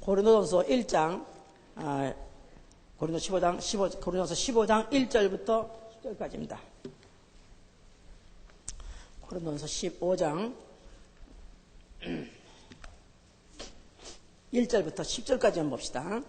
고린도전서 1장, 고린도전서 15장 1절부터 10절까지입니다. 고린도전서 15장 1절부터 10절까지 한번 봅시다.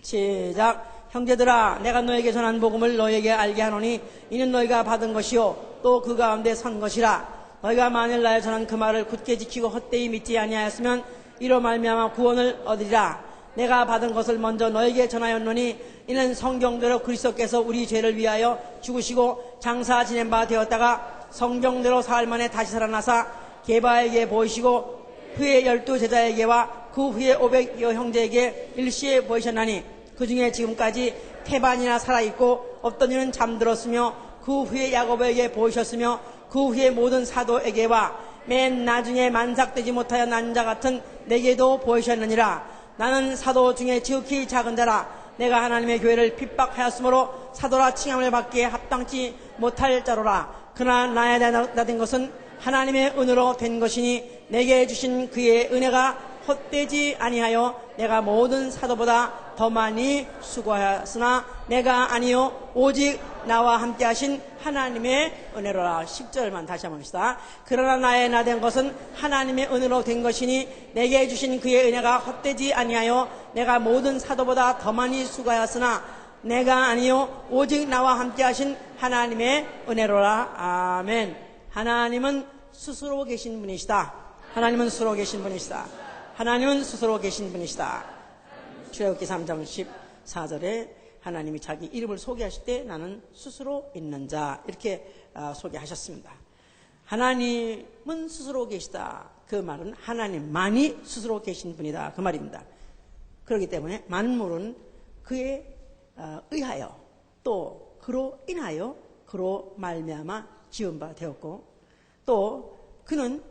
시작. 형제들아, 내가 너에게 전한 복음을 너에게 알게 하노니 이는 너희가 받은 것이요 또 그 가운데 선 것이라. 너희가 만일 나의 전한 그 말을 굳게 지키고 헛되이 믿지 아니하였으면 이로 말미암아 구원을 얻으리라. 내가 받은 것을 먼저 너에게 전하였노니 이는 성경대로 그리스도께서 우리 죄를 위하여 죽으시고 장사 지낸 바 되었다가 성경대로 사흘 만에 다시 살아나사 게바에게 보이시고 후에 12 제자에게와 그 후에 500여 형제에게 일시에 보이셨나니 그 중에 지금까지 태반이나 살아있고 어떤 이는 잠들었으며 그 후에 야고보에게 보이셨으며 그 후에 모든 사도에게와 맨 나중에 만삭되지 못하여 난 자 같은 내게도 보이셨느니라. 나는 사도 중에 지극히 작은 자라. 내가 하나님의 교회를 핍박하였으므로 사도라 칭함을 받기에 합당치 못할 자로라. 그러나 나에 나된 것은 하나님의 은혜로 된 것이니 내게 주신 그의 은혜가 헛되지 아니하여 내가 모든 사도보다 더 많이 수고하였으나 내가 아니요 오직 나와 함께 하신 하나님의 은혜로라. 10절만 다시 한번 봅시다. 그러나 나의 나된 것은 하나님의 은혜로 된 것이니 내게 주신 그의 은혜가 헛되지 아니하여 내가 모든 사도보다 더 많이 수고하였으나 내가 아니요 오직 나와 함께 하신 하나님의 은혜로라. 아멘. 하나님은 스스로 계신 분이시다. 하나님은 스스로 계신 분이시다. 하나님은 스스로 계신 분이시다. 출애굽기 3장 14절에 하나님이 자기 이름을 소개하실 때 나는 스스로 있는 자 이렇게 소개하셨습니다. 하나님은 스스로 계시다. 그 말은 하나님만이 스스로 계신 분이다. 그 말입니다. 그렇기 때문에 만물은 그에 의하여 또 그로 인하여 그로 말미암아 지은 바 되었고 또 그는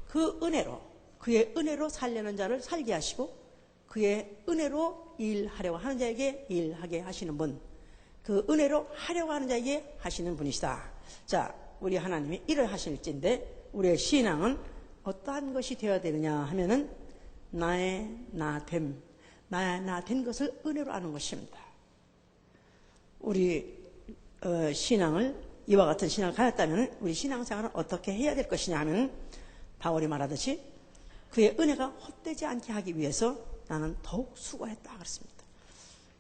그 은혜로 그의 은혜로 살려는 자를 살게 하시고 그의 은혜로 일하려고 하는 자에게 일하게 하시는 분, 그 은혜로 하려고 하는 자에게 하시는 분이시다. 자, 우리 하나님이 일을 하실진데 우리의 신앙은 어떠한 것이 되어야 되느냐 하면은 나의 나됨, 나의 나된 것을 은혜로 아는 것입니다. 우리 신앙을 이와 같은 신앙을 가졌다면 우리 신앙생활은 어떻게 해야 될 것이냐 하면 바울이 말하듯이 그의 은혜가 헛되지 않게 하기 위해서 나는 더욱 수고했다 그랬습니다.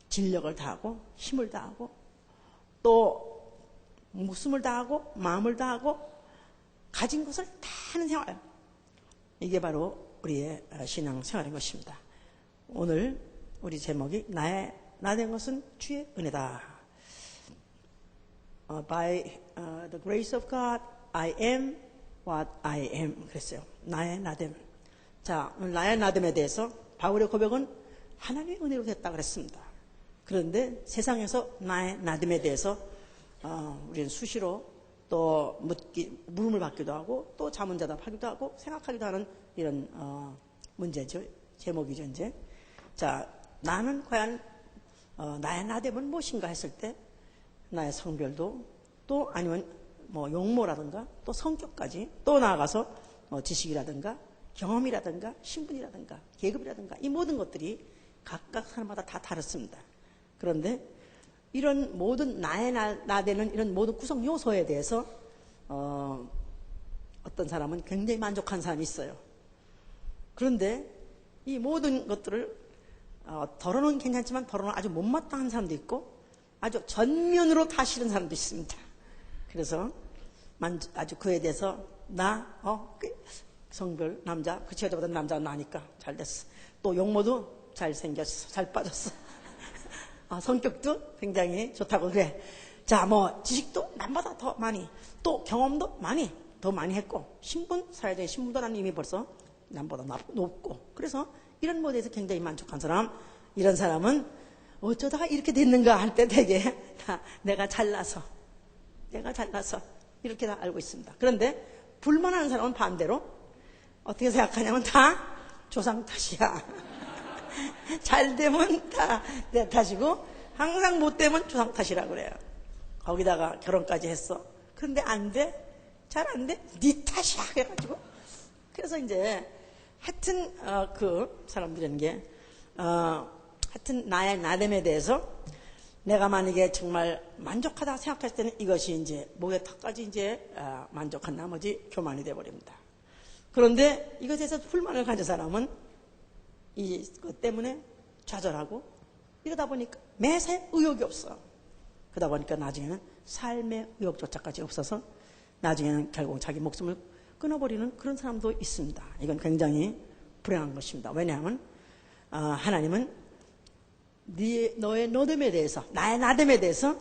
진력을 다하고 힘을 다하고 또 목숨을 다하고 마음을 다하고 가진 것을 다 하는 생활. 이게 바로 우리의 신앙생활인 것입니다. 오늘 우리 제목이 나된 것은 주의 은혜다. By the grace of God, I am what I am. 그랬어요. 나의 나됨. 자, 오늘 나의 나됨에 대해서 바울의 고백은 하나님의 은혜로 됐다 그랬습니다. 그런데 세상에서 나의 나됨에 대해서 우리는 수시로 또 물음을 받기도 하고 또 자문자답하기도 하고 생각하기도 하는 이런 문제죠. 제목이죠 이제. 자, 나는 과연 나의 나됨은 무엇인가 했을 때 나의 성별도 또 아니면 뭐 용모라든가 또 성격까지 또 나아가서 지식이라든가 경험이라든가 신분이라든가 계급이라든가 이 모든 것들이 각각 사람마다 다 다릅니다. 그런데 이런 모든 나의 나되는 이런 모든 구성 요소에 대해서 어떤 사람은 굉장히 만족한 사람이 있어요. 그런데 이 모든 것들을 덜어는 괜찮지만 덜어는 아주 못마땅한 사람도 있고 아주 전면으로 다 싫은 사람도 있습니다. 그래서 아주 그에 대해서 성별 남자 그 여자보다 남자가 나니까 잘 됐어. 또 용모도 잘 생겼어. 잘 빠졌어. 성격도 굉장히 좋다고 그래. 자, 뭐 지식도 남보다 더 많이 또 경험도 더 많이 했고 신분 사회적인 신분도 난 이미 벌써 남보다 높고 그래서 이런 모델에서 굉장히 만족한 사람 이런 사람은 어쩌다가 이렇게 됐는가 할 때 되게 내가 잘나서 이렇게 다 알고 있습니다. 그런데 불만하는 사람은 반대로 어떻게 생각하냐면 다 조상 탓이야. 잘 되면 다 내 탓이고 항상 못 되면 조상 탓이라고 그래요. 거기다가 결혼까지 했어. 그런데 안 돼. 잘 안 돼. 네 탓이야. 그래가지고 그래서 이제 하여튼 그 사람들이라는 게 하여튼 나의 나됨에 대해서 내가 만약에 정말 만족하다 생각했을 때는 이것이 이제 목의 턱까지 이제 만족한 나머지 교만이 되어버립니다. 그런데 이것에 대해서 불만을 가진 사람은 이것 때문에 좌절하고 이러다 보니까 매사에 의욕이 없어. 그러다 보니까 나중에는 삶의 의욕조차까지 없어서 나중에는 결국 자기 목숨을 끊어버리는 그런 사람도 있습니다. 이건 굉장히 불행한 것입니다. 왜냐하면 하나님은 너의 노됨에 대해서, 나의 나됨에 대해서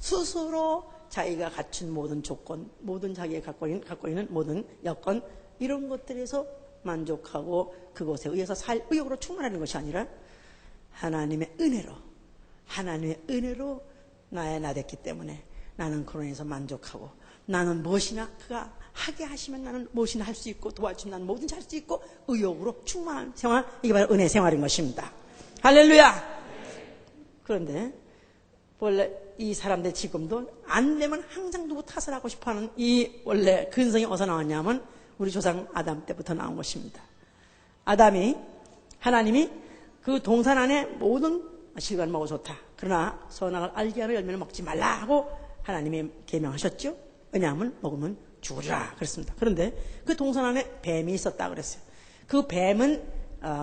스스로 자기가 갖춘 모든 조건, 모든 자기가 갖고 있는 모든 여건, 이런 것들에서 만족하고 그것에 의해서 살 의욕으로 충만하는 것이 아니라 하나님의 은혜로 나의 나됐기 때문에 나는 그로 인해서 만족하고, 나는 무엇이나 그가 하게 하시면 나는 무엇이나 할 수 있고, 도와주면 나는 뭐든지 할 수 있고, 의욕으로 충만한 생활, 이게 바로 은혜 생활인 것입니다. 할렐루야! 그런데 원래 이 사람들 지금도 안 되면 항상 누구 탓을 하고 싶어하는 이 원래 근성이 어디서 나왔냐면 우리 조상 아담 때부터 나온 것입니다. 하나님이 그 동산 안에 모든 실과를 먹어 좋다. 그러나 선악을 알게 하는 열매를 먹지 말라 하고 하나님이 계명하셨죠. 왜냐하면 먹으면 죽으리라 그랬습니다. 그런데 그 동산 안에 뱀이 있었다 그랬어요. 그 뱀은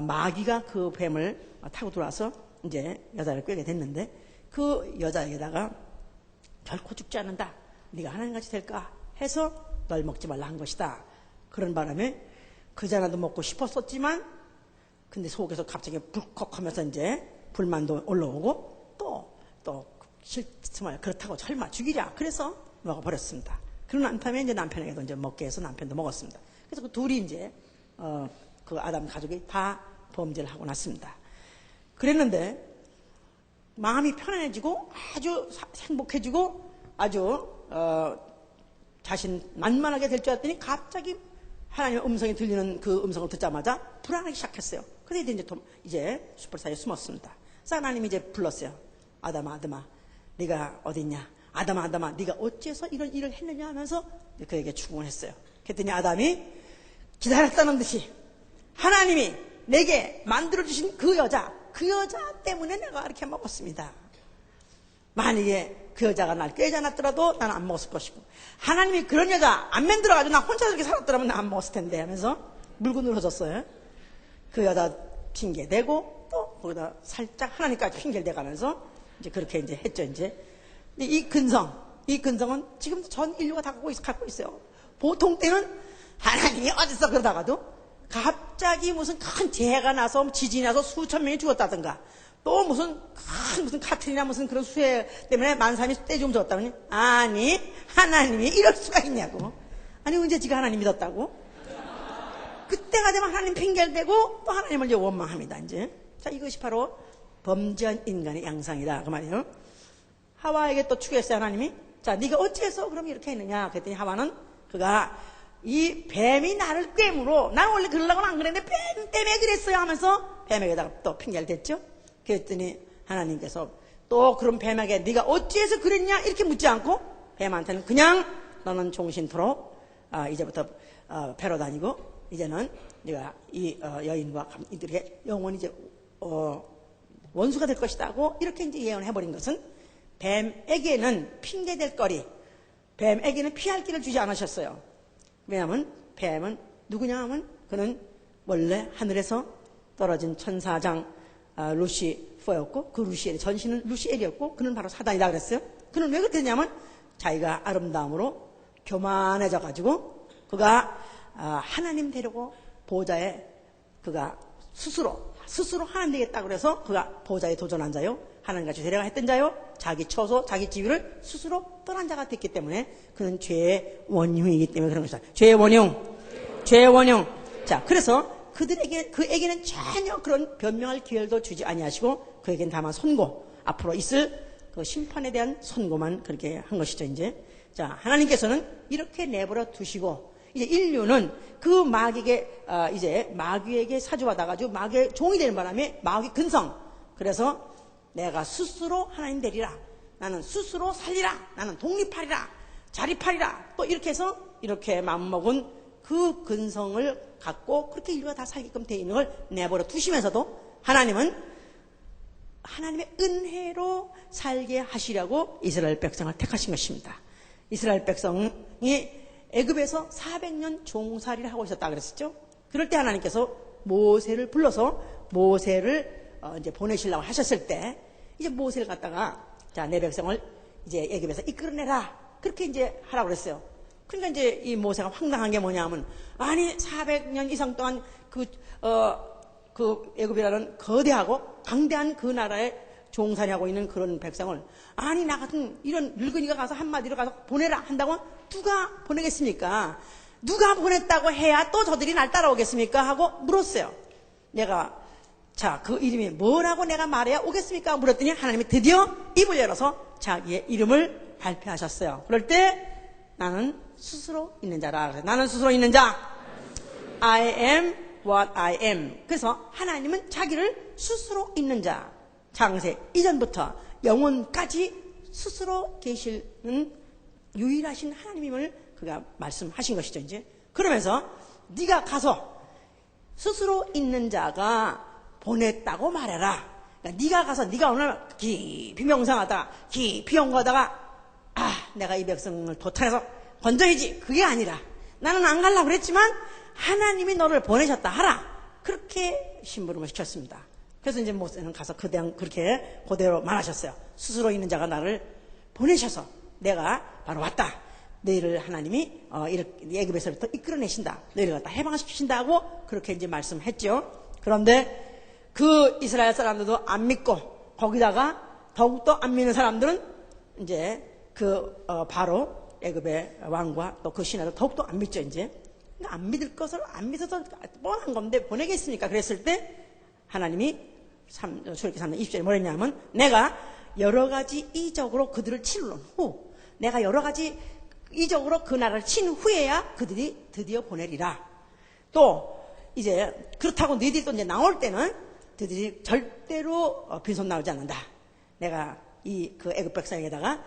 마귀가 그 뱀을 타고 들어와서 이제 여자를 꿰게 됐는데, 그 여자에게다가 결코 죽지 않는다, 네가 하나님같이 될까 해서 널 먹지 말라 한 것이다. 그런 바람에 그자나도 먹고 싶었었지만 근데 속에서 갑자기 불컥하면서 이제 불만도 올라오고 또 정말 그렇다고 설마 죽이랴 그래서 먹어버렸습니다. 그런 다음에 이제 남편에게도 이제 먹게 해서 남편도 먹었습니다. 그래서 그 둘이 이제 그 아담 가족이 다 범죄를 하고 났습니다. 그랬는데 마음이 편안해지고 아주 행복해지고 아주 자신 만만하게 될 줄 알았더니 갑자기 하나님의 음성이 들리는 그 음성을 듣자마자 불안하기 시작했어요. 그래서 이제 숯불 사이에 숨었습니다. 그래서 하나님이 이제 불렀어요. 아담아 네가 어디 있냐, 아담아 네가 어째서 이런 일을 했느냐 하면서 그에게 충고했어요. 그랬더니 아담이 기다렸다는 듯이 하나님이 내게 만들어주신 그 여자 때문에 내가 이렇게 먹었습니다. 만약에 그 여자가 날 꿰지 않았더라도 나는 안 먹었을 것이고, 하나님이 그런 여자 안 만들어가지고 나 혼자 저렇게 살았더라면 나 안 먹었을 텐데 하면서 물건을 흘러줬어요. 그 여자 핑계대고 또 거기다 살짝 하나님까지 핑계를 대가면서 이제 그렇게 이제 했죠. 이제 근데 이 근성은 지금도 전 인류가 다 갖고 있어요. 보통 때는 하나님이 어디서 그러다가도 갑자기 무슨 큰 재해가 나서 지진이 나서 수천 명이 죽었다든가, 또 무슨 카트리나 무슨 그런 수해 때문에 만 사람이 떼죽음 죽었다더니, 아니 하나님이 이럴 수가 있냐고. 아니 언제 지가 하나님 믿었다고? 그때가 되면 하나님 핑계를 대고 또 하나님을 이제 원망합니다. 이제 자, 이것이 바로 범죄한 인간의 양상이다 그 말이에요. 하와에게 또 추구했어요. 하나님이 자, 네가 어째서 그럼 이렇게 했느냐 그랬더니 하와는 그가 이 뱀이 나를 꿰므로, 난 원래 그러려고는 안 그랬는데 뱀 때문에 그랬어요 하면서 뱀에게다가 또 핑계를 댔죠. 그랬더니 하나님께서 또 그럼 뱀에게 네가 어찌해서 그랬냐 이렇게 묻지 않고 뱀한테는 그냥 너는 종신토록 이제부터 배로 다니고 이제는 네가 이 여인과 이들에게 영원히 이제 원수가 될 것이다고 이렇게 이제 예언해버린 것은 뱀에게는 핑계댈 거리, 뱀에게는 피할 길을 주지 않으셨어요. 왜냐하면 뱀은 누구냐 하면 그는 원래 하늘에서 떨어진 천사장 루시퍼였고, 그 루시엘의 전신은 루시엘이었고, 그는 바로 사단이다 그랬어요. 그는 왜 그랬냐면 자기가 아름다움으로 교만해져 가지고 그가 하나님 되려고 보좌에 그가 스스로 하나님 되겠다고 그래서 그가 보좌에 도전한 자요, 하나님같이 되려고 했던 자요, 자기 처소 자기 지위를 스스로 떠난 자가 됐기 때문에 그는 죄의 원흉이기 때문에 그런 것이다. 죄의 원흉. 자, 그래서 그에게는 전혀 그런 변명할 기회도 주지 아니하시고 그에게는 다만 선고, 앞으로 있을 그 심판에 대한 선고만 그렇게 한 것이죠. 이제 자, 하나님께서는 이렇게 내버려 두시고 이제 인류는 그 마귀에게 이제 마귀에게 사주받아가지고 마귀의 종이 되는 바람에 마귀 근성, 그래서 내가 스스로 하나님 되리라, 나는 스스로 살리라, 나는 독립하리라, 자립하리라, 또 이렇게 해서 이렇게 마음먹은 그 근성을 갖고 그렇게 인류가 다 살게끔 되어 있는 걸 내버려 두시면서도 하나님은 하나님의 은혜로 살게 하시려고 이스라엘 백성을 택하신 것입니다. 이스라엘 백성이 애굽에서 400년 종살이를 하고 있었다 그랬었죠. 그럴 때 하나님께서 모세를 불러서 모세를 이제 보내시려고 하셨을 때 이제 모세를 갖다가 자, 내 백성을 이제 애굽에서 이끌어내라 그렇게 이제 하라고 그랬어요. 그러니까 이제 이 모세가 황당한 게 뭐냐면 아니 400년 이상 동안 그 애굽이라는 거대하고 강대한 그 나라에 종살이하고 있는 그런 백성을 아니 나 같은 이런 늙은이가 가서 한마디로 가서 보내라 한다고 누가 보내겠습니까? 누가 보냈다고 해야 또 저들이 날 따라오겠습니까? 하고 물었어요. 내가 자, 그 이름이 뭐라고 내가 말해야 오겠습니까? 물었더니 하나님이 드디어 입을 열어서 자기의 이름을 발표하셨어요. 그럴 때 나는 스스로 있는 자라. 나는 스스로 있는 자. I am what I am. 그래서 하나님은 자기를 스스로 있는 자. 창세 이전부터 영원까지 스스로 계시는 유일하신 하나님임을 그가 말씀하신 것이죠. 이제 그러면서 네가 가서 스스로 있는 자가 보냈다고 말해라. 그러니까 네가 가서 네가 오늘 깊이 명상하다가 깊이 연구하다가 내가 이 백성을 도탄해서 건져야지. 그게 아니라 나는 안 가려고 그랬지만 하나님이 너를 보내셨다 하라. 그렇게 심부름을 시켰습니다. 그래서 이제 모세는 가서 그렇게 그대로 말하셨어요. 스스로 있는 자가 나를 보내셔서 내가 바로 왔다. 너희를 하나님이 애굽에서부터 이끌어내신다. 너희를 갖다 해방시키신다고 그렇게 이제 말씀했죠. 그런데 그 이스라엘 사람들도 안 믿고 거기다가 더욱더 안 믿는 사람들은 이제 바로 애굽의 왕과 또 그 신하도 더욱더 안 믿죠. 이제 안 믿을 것을 안 믿어서 뻔한 건데 보내겠습니까? 그랬을 때 하나님이 출애굽기 3장 20절에 뭐랬냐면 내가 여러 가지 이적으로 그들을 치른 후 내가 여러 가지 이적으로 그 나라를 친 후에야 그들이 드디어 보내리라. 또 이제 그렇다고 너희들이 또 이제 나올 때는 너희들이 절대로 빈손 나오지 않는다. 내가 그 애굽 백성에게다가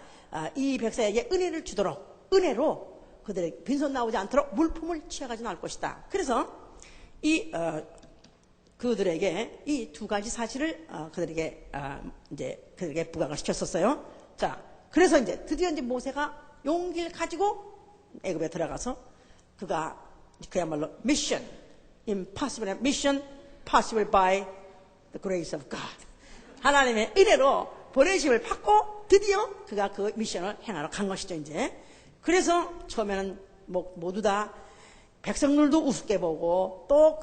이 백성에게 은혜를 주도록 은혜로 그들에게 빈손 나오지 않도록 물품을 취해가지고 나올 것이다. 그래서 그들에게 이 두 가지 사실을 그들에게 그들에게 부각을 시켰었어요. 자, 그래서 이제 드디어 이제 모세가 용기를 가지고 애굽에 들어가서 그야말로 미션 impossible mission possible by the grace of God. 하나님의 은혜로 보내심을 받고 드디어 그가 그 미션을 행하러 간 것이죠. 이제 그래서 처음에는 모두 다 백성들도 우습게 보고 또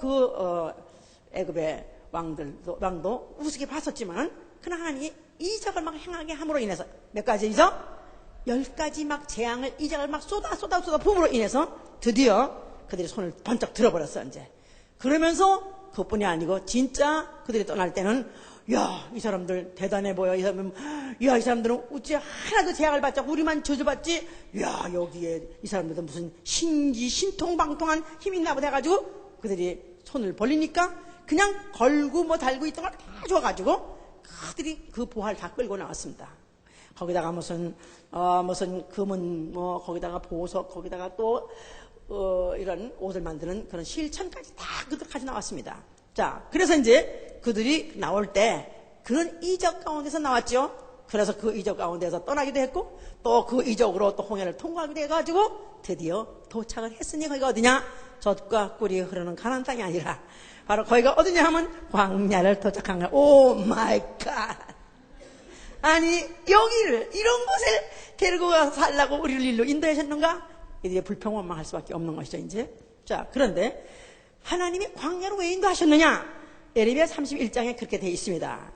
애굽의 왕도 우습게 봤었지만 그러나 하나님이 이적을 막 행하게 함으로 인해서 몇 가지 이적? 10가지 막 재앙을 이적을 막 쏟아 부음으로 인해서 드디어 그들이 손을 번쩍 들어버렸어. 이제 그러면서 그것뿐이 아니고 진짜 그들이 떠날 때는 야, 이 사람들 대단해 보여. 이 사람들은 어찌 하나도 재앙을 받지 않고 우리만 저주받지. 야, 여기에 이 사람들은 무슨 신통방통한 힘이 있나 보다 해가지고 그들이 손을 벌리니까 그냥 걸고 달고 있던 걸 다 줘가지고 그들이 그 보화를 다 끌고 나왔습니다. 거기다가 무슨 금은 거기다가 보석, 거기다가 또 이런 옷을 만드는 그런 실천까지 다 그들 가지고 나왔습니다. 자, 그래서 이제 그들이 나올 때 그런 이적 가운데서 나왔죠. 그래서 그 이적 가운데서 떠나기도 했고 또 그 이적으로 또 홍해를 통과하기도 해가지고 드디어 도착을 했으니 거기가 어디냐? 젖과 꿀이 흐르는 가나안 땅이 아니라 바로 거기가 어디냐 하면 광야를 도착한 거야. 오 마이 갓. 아니 여기를 이런 곳을 데리고 가서 살라고 우리를 일로 인도하셨는가? 이들이 불평원망할 수밖에 없는 것이죠. 이제 자, 그런데 하나님이 광야로 왜 인도하셨느냐? 예레미야 31장에 그렇게 되어 있습니다.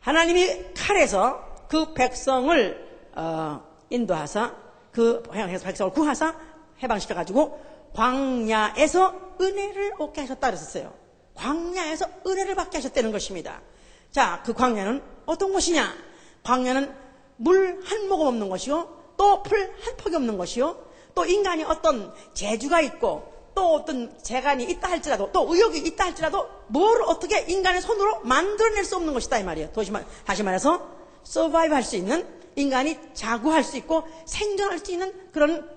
하나님이 칼에서 그 백성을 인도하사 그 백성을 구하사 해방시켜가지고 광야에서 은혜를 얻게 하셨다 그랬었어요. 광야에서 은혜를 받게 하셨다는 것입니다. 자, 그 광야는 어떤 곳이냐? 광야는 물 한 모금 없는 것이요, 또 풀 한 폭이 없는 것이요, 또 인간이 어떤 재주가 있고 또 어떤 재간이 있다 할지라도 또 의욕이 있다 할지라도 뭘 어떻게 인간의 손으로 만들어낼 수 없는 것이다 이 말이에요. 다시 말해서 서바이브 할 수 있는, 인간이 자구할 수 있고 생존할 수 있는 그런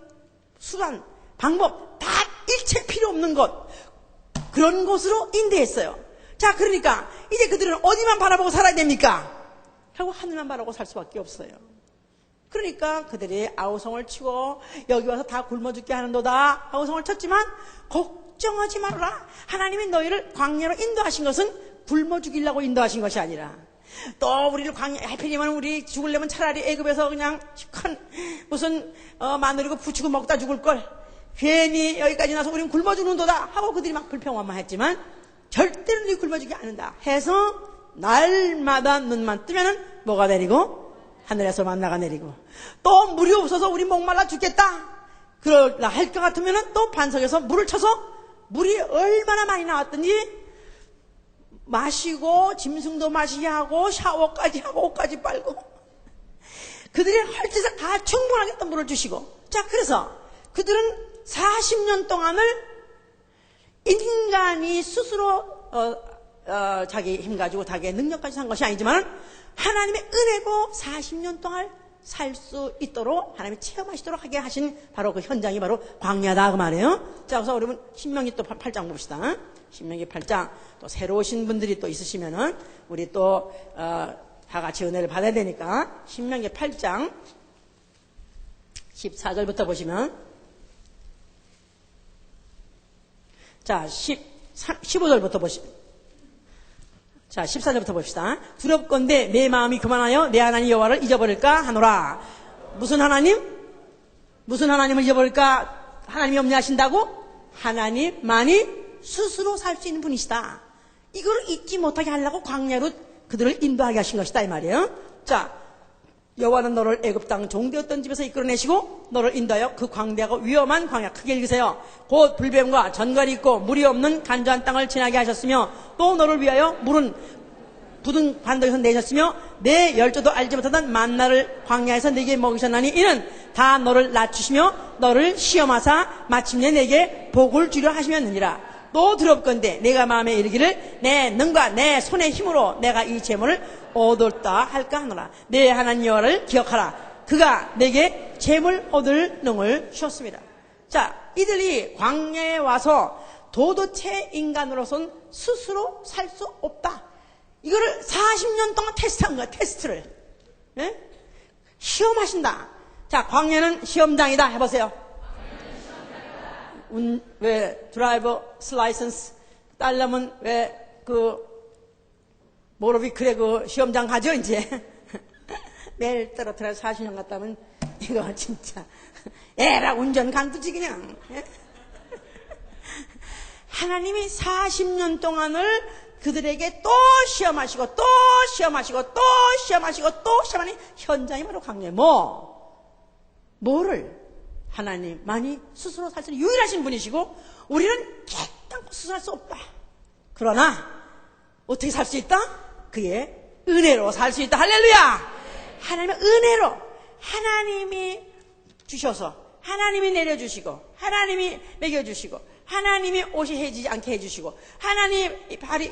수단, 방법 다 일체 필요 없는 곳, 그런 곳으로 인도했어요. 자, 그러니까 이제 그들은 어디만 바라보고 살아야 됩니까? 결국 하늘만 바라보고 살 수밖에 없어요. 그러니까 그들이 아우성을 치고 여기 와서 다 굶어 죽게 하는도다 아우성을 쳤지만 걱정하지 말아라. 하나님이 너희를 광야로 인도하신 것은 굶어 죽이려고 인도하신 것이 아니라, 또 우리를 광야, 하필이면 우리 죽으려면 차라리 애굽에서 그냥 큰 무슨 마늘이고 부치고 먹다 죽을 걸, 괜히 여기까지 나서 우리는 굶어 죽는도다 하고 그들이 막 불평만 했지만 절대로 너희 굶어 죽지 않는다 해서 날마다 눈만 뜨면은 뭐가 내리고 하늘에서 만나가 내리고, 또 물이 없어서 우리 목말라 죽겠다 그러라 할 것 같으면은 또 반석에서 물을 쳐서 물이 얼마나 많이 나왔든지 마시고 짐승도 마시게 하고 샤워까지 하고 옷까지 빨고 그들이 할 짓을 다 충분하게 또 물을 주시고. 자, 그래서 그들은 40년 동안을 인간이 스스로 자기 힘 가지고 자기의 능력 가지고 산 것이 아니지만 하나님의 은혜로 40년 동안 살 수 있도록 하나님이 체험하시도록 하게 하신 바로 그 현장이 바로 광야다 그 말이에요. 자, 그래서 여러분 신명기 또 8장 봅시다. 신명기 8장. 또 새로 오신 분들이 또 있으시면은 우리 또 다 같이 은혜를 받아야 되니까 신명기 8장 14절부터 보시면, 자 15절부터 보시면, 자 14절부터 봅시다. 두렵건대 내 마음이 그만하여 내 하나님 여호와를 잊어버릴까 하노라. 무슨 하나님? 무슨 하나님을 잊어버릴까? 하나님이 없냐 하신다고? 하나님만이 스스로 살 수 있는 분이시다. 이걸 잊지 못하게 하려고 광야로 그들을 인도하게 하신 것이다 이 말이에요. 자, 여호와는 너를 애굽 땅 종되었던 집에서 이끌어내시고 너를 인도하여 그 광대하고 위험한 광야, 크게 읽으세요. 곧 불뱀과 전갈이 있고 물이 없는 간조한 땅을 지나게 하셨으며, 또 너를 위하여 물은 부든 반덕에서 내셨으며 내 열조도 알지 못하던 만나를 광야에서 내게 먹이셨나니 이는 다 너를 낮추시며 너를 시험하사 마침내 내게 복을 주려 하시면느니라. 또 두렵건대 내가 마음에 이르기를 내 능과 내 손의 힘으로 내가 이 재물을 얻었다 할까 하노라. 내 하나님 여호와를 기억하라. 그가 내게 재물 얻을 능을 주셨습니다. 자, 이들이 광야에 와서 도대체 인간으로서는 스스로 살 수 없다. 이거를 40년 동안 테스트한 거야. 테스트를. 네? 시험하신다. 자, 광야는 시험장이다 해보세요. 왜 드라이버스 라이선스 딸려면 왜 모로비클에 그 시험장 가죠 이제. 매일 떨어뜨려서 40년 갔다 하면 이거 진짜 에라 운전 간두지 그냥. 하나님이 40년 동안을 그들에게 또 시험하시고 또 시험하시고 또 시험하시고 또 시험하니 현장이 바로 광야에 뭐를 하나님만이 스스로 살 수 있는 유일하신 분이시고 우리는 깨닫고 스스로 살 수 없다. 그러나 어떻게 살 수 있다? 그의 은혜로 살 수 있다. 할렐루야. 하나님의 은혜로 하나님이 주셔서 하나님이 내려주시고 하나님이 먹여주시고 하나님이 옷이 해지지 않게 해주시고 하나님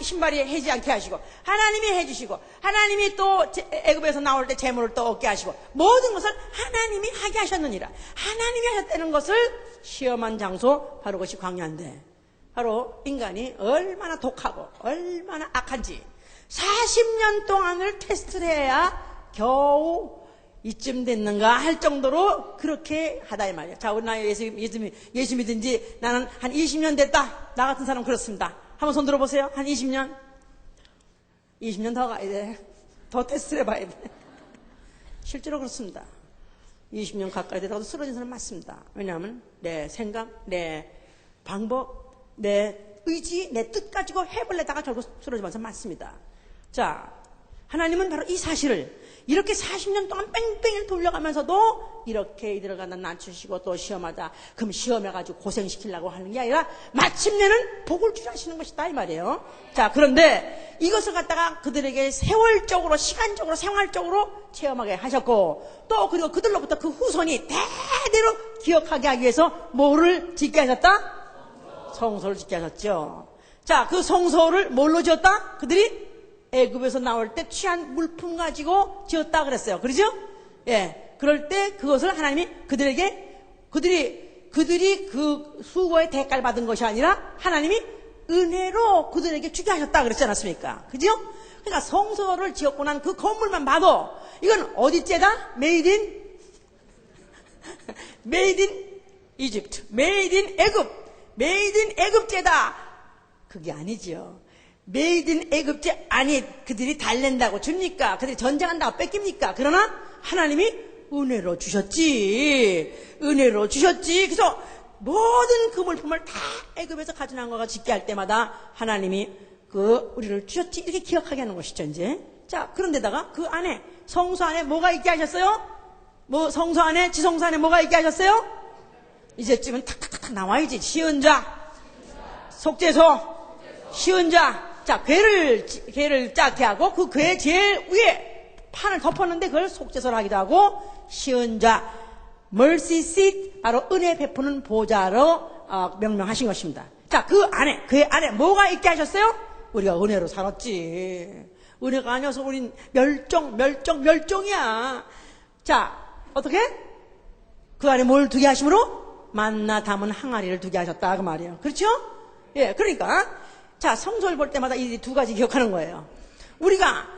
신발이 해지지 않게 하시고 하나님이 해주시고 하나님이 또 애굽에서 나올 때 재물을 또 얻게 하시고 모든 것을 하나님이 하게 하셨느니라. 하나님이 하셨다는 것을 시험한 장소 바로 그것이 광야인데, 바로 인간이 얼마나 독하고 얼마나 악한지 40년 동안을 테스트를 해야 겨우 이쯤 됐는가 할 정도로 그렇게 하다 이 말이야. 자, 우리 나 예수 믿은 지 나는 한 20년 됐다. 나 같은 사람 그렇습니다. 한번 손 들어보세요. 한 20년? 20년 더 가야 돼. 더 테스트를 해봐야 돼. 실제로 그렇습니다. 20년 가까이 되다가도 쓰러진 사람 맞습니다. 왜냐하면 내 생각, 내 방법, 내 의지, 내 뜻 가지고 해볼래다가 결국 쓰러지면서 맞습니다. 자, 하나님은 바로 이 사실을 이렇게 40년 동안 뺑뺑이를 돌려가면서도 이렇게 이들을 갖다 낮추시고 또 시험하자. 그럼 시험해가지고 고생시키려고 하는 게 아니라 마침내는 복을 주려 하시는 것이다 이 말이에요. 자, 그런데 이것을 갖다가 그들에게 세월적으로 시간적으로 생활적으로 체험하게 하셨고, 또 그리고 그들로부터 그 후손이 대대로 기억하게 하기 위해서 뭐를 짓게 하셨다? 성소를 짓게 하셨죠. 자, 그 성소를 뭘로 지었다? 그들이 애굽에서 나올 때 취한 물품 가지고 지었다 그랬어요. 그러죠? 예. 그럴 때 그것을 하나님이 그들이 그들이 그 수고의 대가를 받은 것이 아니라 하나님이 은혜로 그들에게 주게 하셨다 그랬지 않았습니까? 그죠? 그러니까 성소를 지었고 난 그 건물만 봐도 이건 어디째다? 메이드 인 이집트, 메이드 인 애굽, 메이드 인 애굽제다. 그게 아니지요. 메이드 인 애굽제 아니 그들이 달랜다고 줍니까? 그들이 전쟁한다고 뺏깁니까? 그러나 하나님이 은혜로 주셨지. 은혜로 주셨지. 그래서 모든 그 물품을 다 애굽에서 가져난 거가 짓게 할 때마다 하나님이 그 우리를 주셨지. 이렇게 기억하게 하는 것이죠, 이제. 자, 그런데다가 그 안에 성소 안에 뭐가 있게 하셨어요? 뭐 성소 안에 지성소 안에 뭐가 있게 하셨어요? 이제쯤은 탁탁탁 나와야지. 시은자, 속죄소, 시은자. 자, 괴를 작게 하고 그 괴 제일 위에 판을 덮었는데 그걸 속죄소로 하기도 하고 시은자, mercy seat, 바로 은혜 베푸는 보좌로 명명하신 것입니다. 자, 그 안에 뭐가 있게 하셨어요? 우리가 은혜로 살았지. 은혜가 아니어서 우린 멸종이야. 자, 어떻게? 그 안에 뭘 두게 하심으로? 만나 담은 항아리를 두게 하셨다 그 말이에요. 그렇죠? 예, 그러니까 자, 성소를 볼 때마다 이 두 가지 기억하는 거예요. 우리가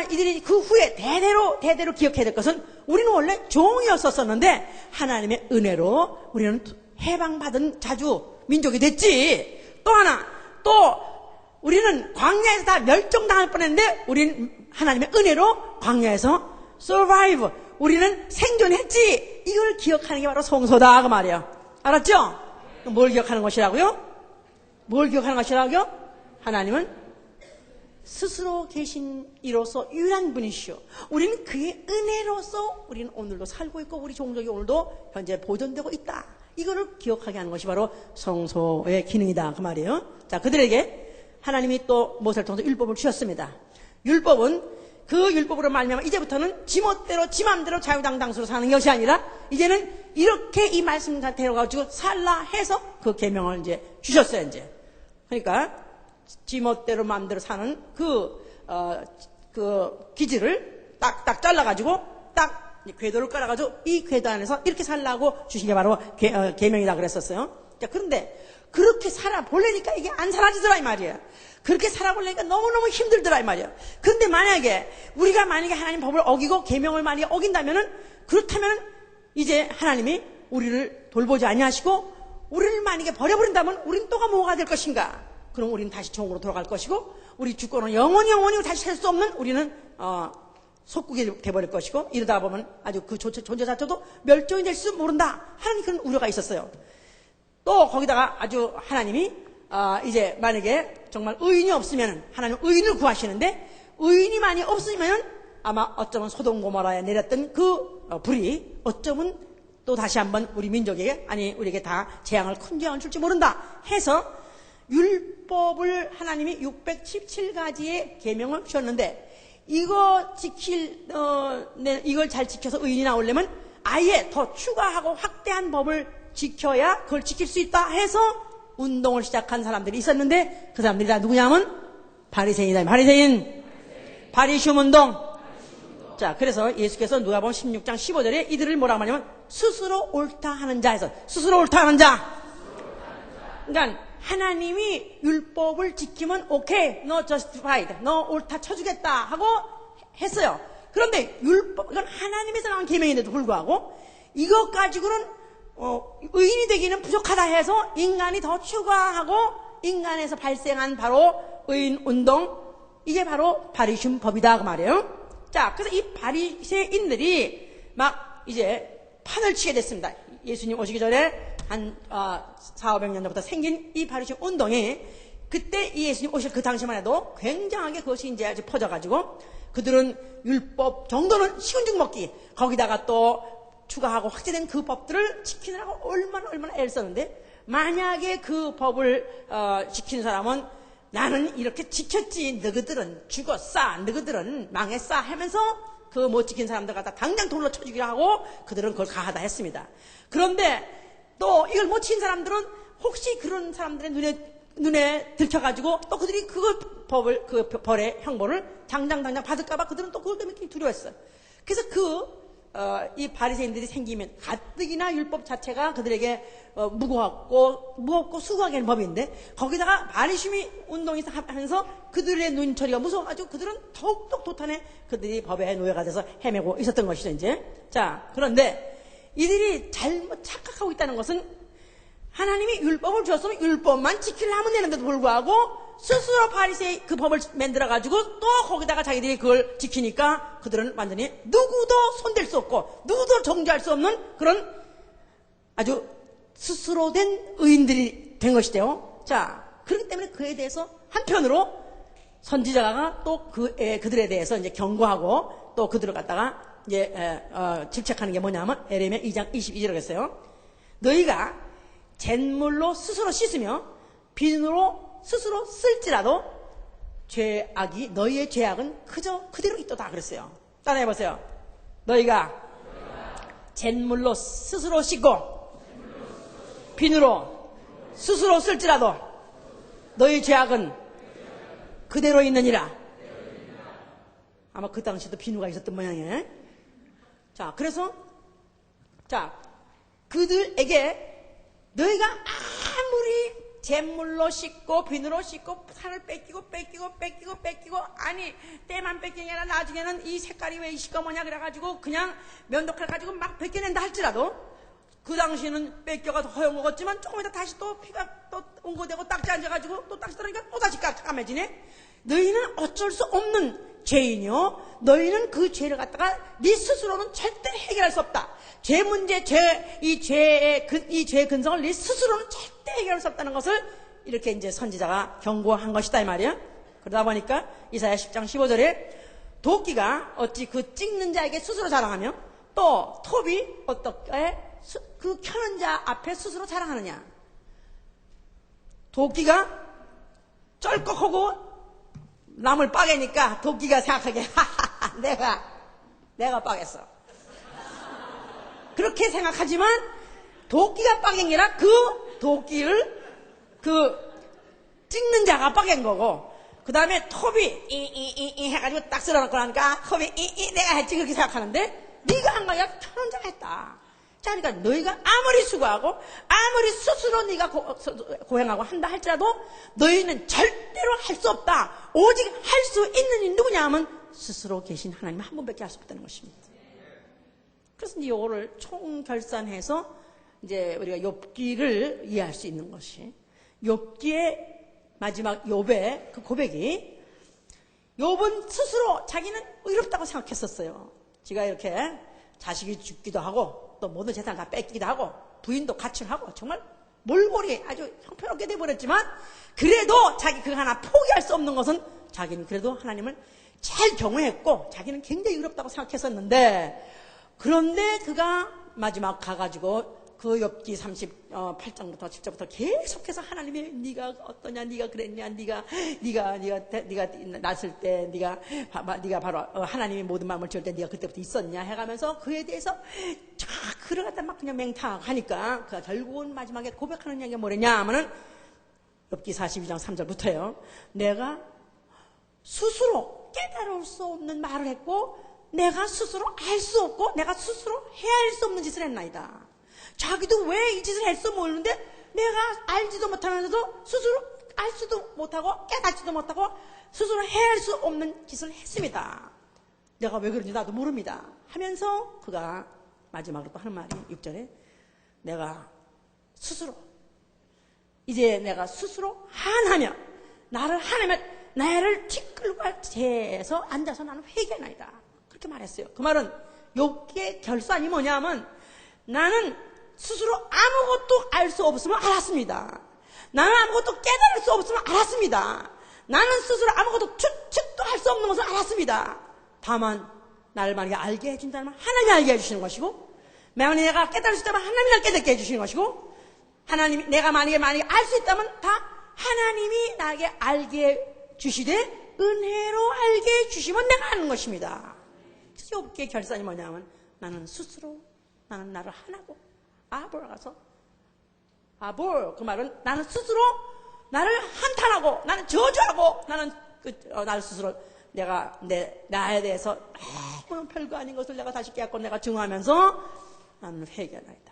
이들이 그 후에 대대로 기억해야 될 것은 우리는 원래 종이었었는데 하나님의 은혜로 우리는 해방받은 자주 민족이 됐지. 또 하나, 우리는 광야에서 다 멸종당할 뻔했는데 우리는 하나님의 은혜로 광야에서 survive, 우리는 생존했지. 이걸 기억하는 게 바로 성소다 그 말이에요. 알았죠? 뭘 기억하는 것이라고요? 뭘 기억하는 것이라고요? 하나님은 스스로 계신 이로서 유일한 분이시오. 우리는 그의 은혜로서 우리는 오늘도 살고 있고 우리 종족이 오늘도 현재 보존되고 있다. 이거를 기억하게 하는 것이 바로 성소의 기능이다 그 말이에요. 자, 그들에게 하나님이 또 모세를 통해서 율법을 주셨습니다. 율법은 그 율법으로 말미암아 이제부터는 지멋대로 지맘대로 자유당당스로 사는 것이 아니라 이제는 이렇게 이 말씀 자체로 가지고 살라 해서 그 계명을 이제 주셨어요. 이제 그러니까 지멋대로 마음대로 사는 그 기지를 딱딱 잘라가지고 딱 궤도를 깔아가지고 이 궤도 안에서 이렇게 살라고 주신 게 바로 계명이다 그랬었어요. 자, 그런데 그렇게 살아보려니까 이게 안 사라지더라 이 말이에요. 그렇게 살아보려니까 너무너무 힘들더라 이 말이에요. 그런데 우리가 만약에 하나님 법을 어기고 계명을 만약에 어긴다면은, 그렇다면은 이제 하나님이 우리를 돌보지 아니하시고 우리를 만약에 버려버린다면 우리는 또가 뭐가 될 것인가? 그럼 우리는 다시 종으로 돌아갈 것이고 우리 주권은 영원히 다시 살 수 없는 우리는 속국이 돼버릴 것이고, 이러다 보면 아주 그 존재 자체도 멸종이 될 수 모른다 하는 그런 우려가 있었어요. 또 거기다가 아주 하나님이 이제 만약에 정말 의인이 없으면 하나님 의인을 구하시는데, 의인이 많이 없으면 아마 어쩌면 소돔 고모라에 내렸던 그 불이 어쩌면 또 다시 한번 우리 민족에게, 아니 우리에게 다 큰 재앙을 줄지 모른다 해서 율법을 하나님이 617가지의 계명을 주셨는데, 이걸 잘 지켜서 의인이 나오려면 아예 더 추가하고 확대한 법을 지켜야 그걸 지킬 수 있다 해서 운동을 시작한 사람들이 있었는데, 그 사람들이 다 누구냐면 바리새인이다. 바리슘 운동. 자, 그래서 예수께서 누가복음 16장 15절에 이들을 뭐라고 하냐면 스스로 옳다 하는 자 해서, 스스로 옳다 하는 자. 그러니까 하나님이 율법을 지키면 오케이, 너 justified, 너 옳다 쳐주겠다 하고 했어요. 그런데 율법, 이건 하나님에서 나온 계명인데도 불구하고 이것 가지고는 의인이 되기는 부족하다 해서 인간이 더 추가하고 인간에서 발생한 바로 의인 운동, 이게 바로 바리슘 법이다 그 말이에요. 자, 그래서 이 바리새인들이 막 이제 판을 치게 됐습니다. 예수님 오시기 전에 한 400~500년 전부터 생긴 이 바리새인 운동이, 그때 이 예수님 오실 그 당시만 해도 굉장하게 그것이 이제 아주 퍼져가지고 그들은 율법 정도는 식은죽 먹기, 거기다가 또 추가하고 확대된 그 법들을 지키느라고 얼마나 애를 썼는데, 만약에 그 법을 지키는 사람은 나는 이렇게 지켰지, 너희들은 죽었어, 너희들은 망했어 하면서 그 못 지킨 사람들 갖다 당장 돌로 쳐주기로 하고 그들은 그걸 가하다 했습니다. 그런데 또 이걸 못 지킨 사람들은 혹시 그런 사람들의 눈에 들켜가지고 또 그들이 그 벌의 형벌을 당장 받을까봐 그들은 또 그것 때문에 두려워했어요. 그래서 그 이 바리새인들이 생기면 가뜩이나 율법 자체가 그들에게 무겁고 수고하게 하는 법인데 거기다가 바리심이 운동이 하면서 그들의 눈초리가 무서워가지고 그들은 더욱더 도탄에 그들이 법의 노예가 돼서 헤매고 있었던 것이죠 이제. 자, 그런데 이들이 잘못 착각하고 있다는 것은 하나님이 율법을 주었으면 율법만 지키려 하면 되는데도 불구하고 스스로 바리새의 그 법을 만들어가지고 또 거기다가 자기들이 그걸 지키니까 그들은 완전히 누구도 손댈 수 없고 누구도 정죄할 수 없는 그런 아주 스스로 된 의인들이 된 것이대요. 자, 그렇기 때문에 그에 대해서 한편으로 선지자가 또 그들에 대해서 이제 경고하고 또 그들을 갖다가 이제 질책하는 게 뭐냐면 에레미야 2장 22절에 했어요. 너희가 잿물로 스스로 씻으며 비누로 스스로 쓸지라도 죄악이 너희의 죄악은 그대로 있도다 그랬어요. 따라해보세요. 너희가 잿물로 스스로 씻고 비누로 스스로 쓸지라도 너희 죄악은 그대로 있느니라. 아마 그 당시도 비누가 있었던 모양이에요. 자, 그래서 자 그들에게 너희가 아무리 잿물로 씻고 비누로 씻고 살을 뺏기고 아니 때만 뺏기는 게 아니라 나중에는 이 색깔이 왜 이 시꺼머냐 그래가지고 그냥 면도칼 가지고 막 뺏겨낸다 할지라도 그 당시에는 뺏겨가 허용 먹었지만 조금 있다 다시 또 피가 또 응고되고 딱지 앉아가지고 또 딱지 들어니까 또 다시 까매지네. 너희는 어쩔 수 없는 죄인이요 너희는 그 죄를 갖다가 네 스스로는 절대 해결할 수 없다. 죄 문제, 이 죄의 근성을 네 스스로는 절대 해결할 수 없다는 것을 이렇게 이제 선지자가 경고한 것이다 이 말이야. 그러다 보니까 이사야 10장 15절에 도끼가 어찌 그 찍는 자에게 스스로 자랑하며 또 톱이 어떻게 그 켜는 자 앞에 스스로 자랑하느냐. 도끼가 쩔꺽하고 남을 빠개니까 도끼가 생각하게 하하하 내가 빠겠어. 그렇게 생각하지만 도끼가 빠갠 게 아니라 그 도끼를 그 찍는 자가 빠갠 거고 그 다음에 톱이 이 해가지고 딱 쓸어놓고 나니까 톱이 내가 했지 그렇게 생각하는데 네가 한 거야 켜는 자가 했다. 자, 그러니까 너희가 아무리 수고하고 아무리 스스로 네가 고행하고 한다 할지라도 너희는 절대로 할 수 없다. 오직 할 수 있는 이 누구냐 하면 스스로 계신 하나님 한 분밖에 할 수 없다는 것입니다. 그래서 이제 이거를 총결산해서 이제 우리가 욥기를 이해할 수 있는 것이 욥기의 마지막 욥의 그 고백이 욥은 스스로 자기는 의롭다고 생각했었어요. 지가 이렇게 자식이 죽기도 하고 또 모든 재산 다 뺏기기도 하고 부인도 가출하고 정말 몰골이 아주 형편없게 돼버렸지만 그래도 자기 그거 하나 포기할 수 없는 것은 자기는 그래도 하나님을 잘 경외했고 자기는 굉장히 의롭다고 생각했었는데 그런데 그가 마지막 가가지고 그 욥기 38장부터 10절부터 계속해서 하나님이 네가 어떠냐, 네가 그랬냐, 네가 났을 때 네가 바로 하나님이 모든 마음을 지을 때 네가 그때부터 있었냐 해가면서 그에 대해서 그를 갖다 막 그냥 맹탕하니까 그가 결국은 마지막에 고백하는 얘기가 뭐랬냐 하면은 욥기 42장 3절부터요. 내가 스스로 깨달을 수 없는 말을 했고 내가 스스로 알 수 없고 내가 스스로 헤아릴 수 없는 짓을 했나이다. 자기도 왜 이 짓을 했어 모르는데 내가 알지도 못하면서도 스스로 알 수도 못하고 깨닫지도 못하고 스스로 헤아릴 수 없는 짓을 했습니다. 내가 왜 그런지 나도 모릅니다. 하면서 그가 마지막으로 또 하는 말이 6절에 내가 스스로 이제 내가 스스로 한하며 나를 한하며 나를 티끌과 재에서 앉아서 나는 회개하나이다. 그렇게 말했어요. 그 말은 욥기의 결산이 뭐냐면 나는 스스로 아무것도 알 수 없음을 알았습니다. 나는 아무것도 깨달을 수 없음을 알았습니다. 나는 스스로 아무것도 추측도 할 수 없는 것을 알았습니다. 다만 나를 만약에 알게 해준다면 하나님이 알게 해주시는 것이고 만약에 내가 깨달을 수 있다면 하나님이 날 깨닫게 해주시는 것이고 하나님이 내가 만약에 알 수 있다면 다 하나님이 나에게 알게 주시되 은혜로 알게 해주시면 내가 하는 것입니다. 욥기의 결산이 뭐냐면 나는 스스로 나는 나를 하나고 아볼 가서 아볼 그 말은 나는 스스로 나를 한탄하고 나는 저주하고 나는 나를 스스로 내가 나에 대해서 별거 아닌 것을 내가 다시 깨닫고 내가 증오하면서 나는 회개하나이다.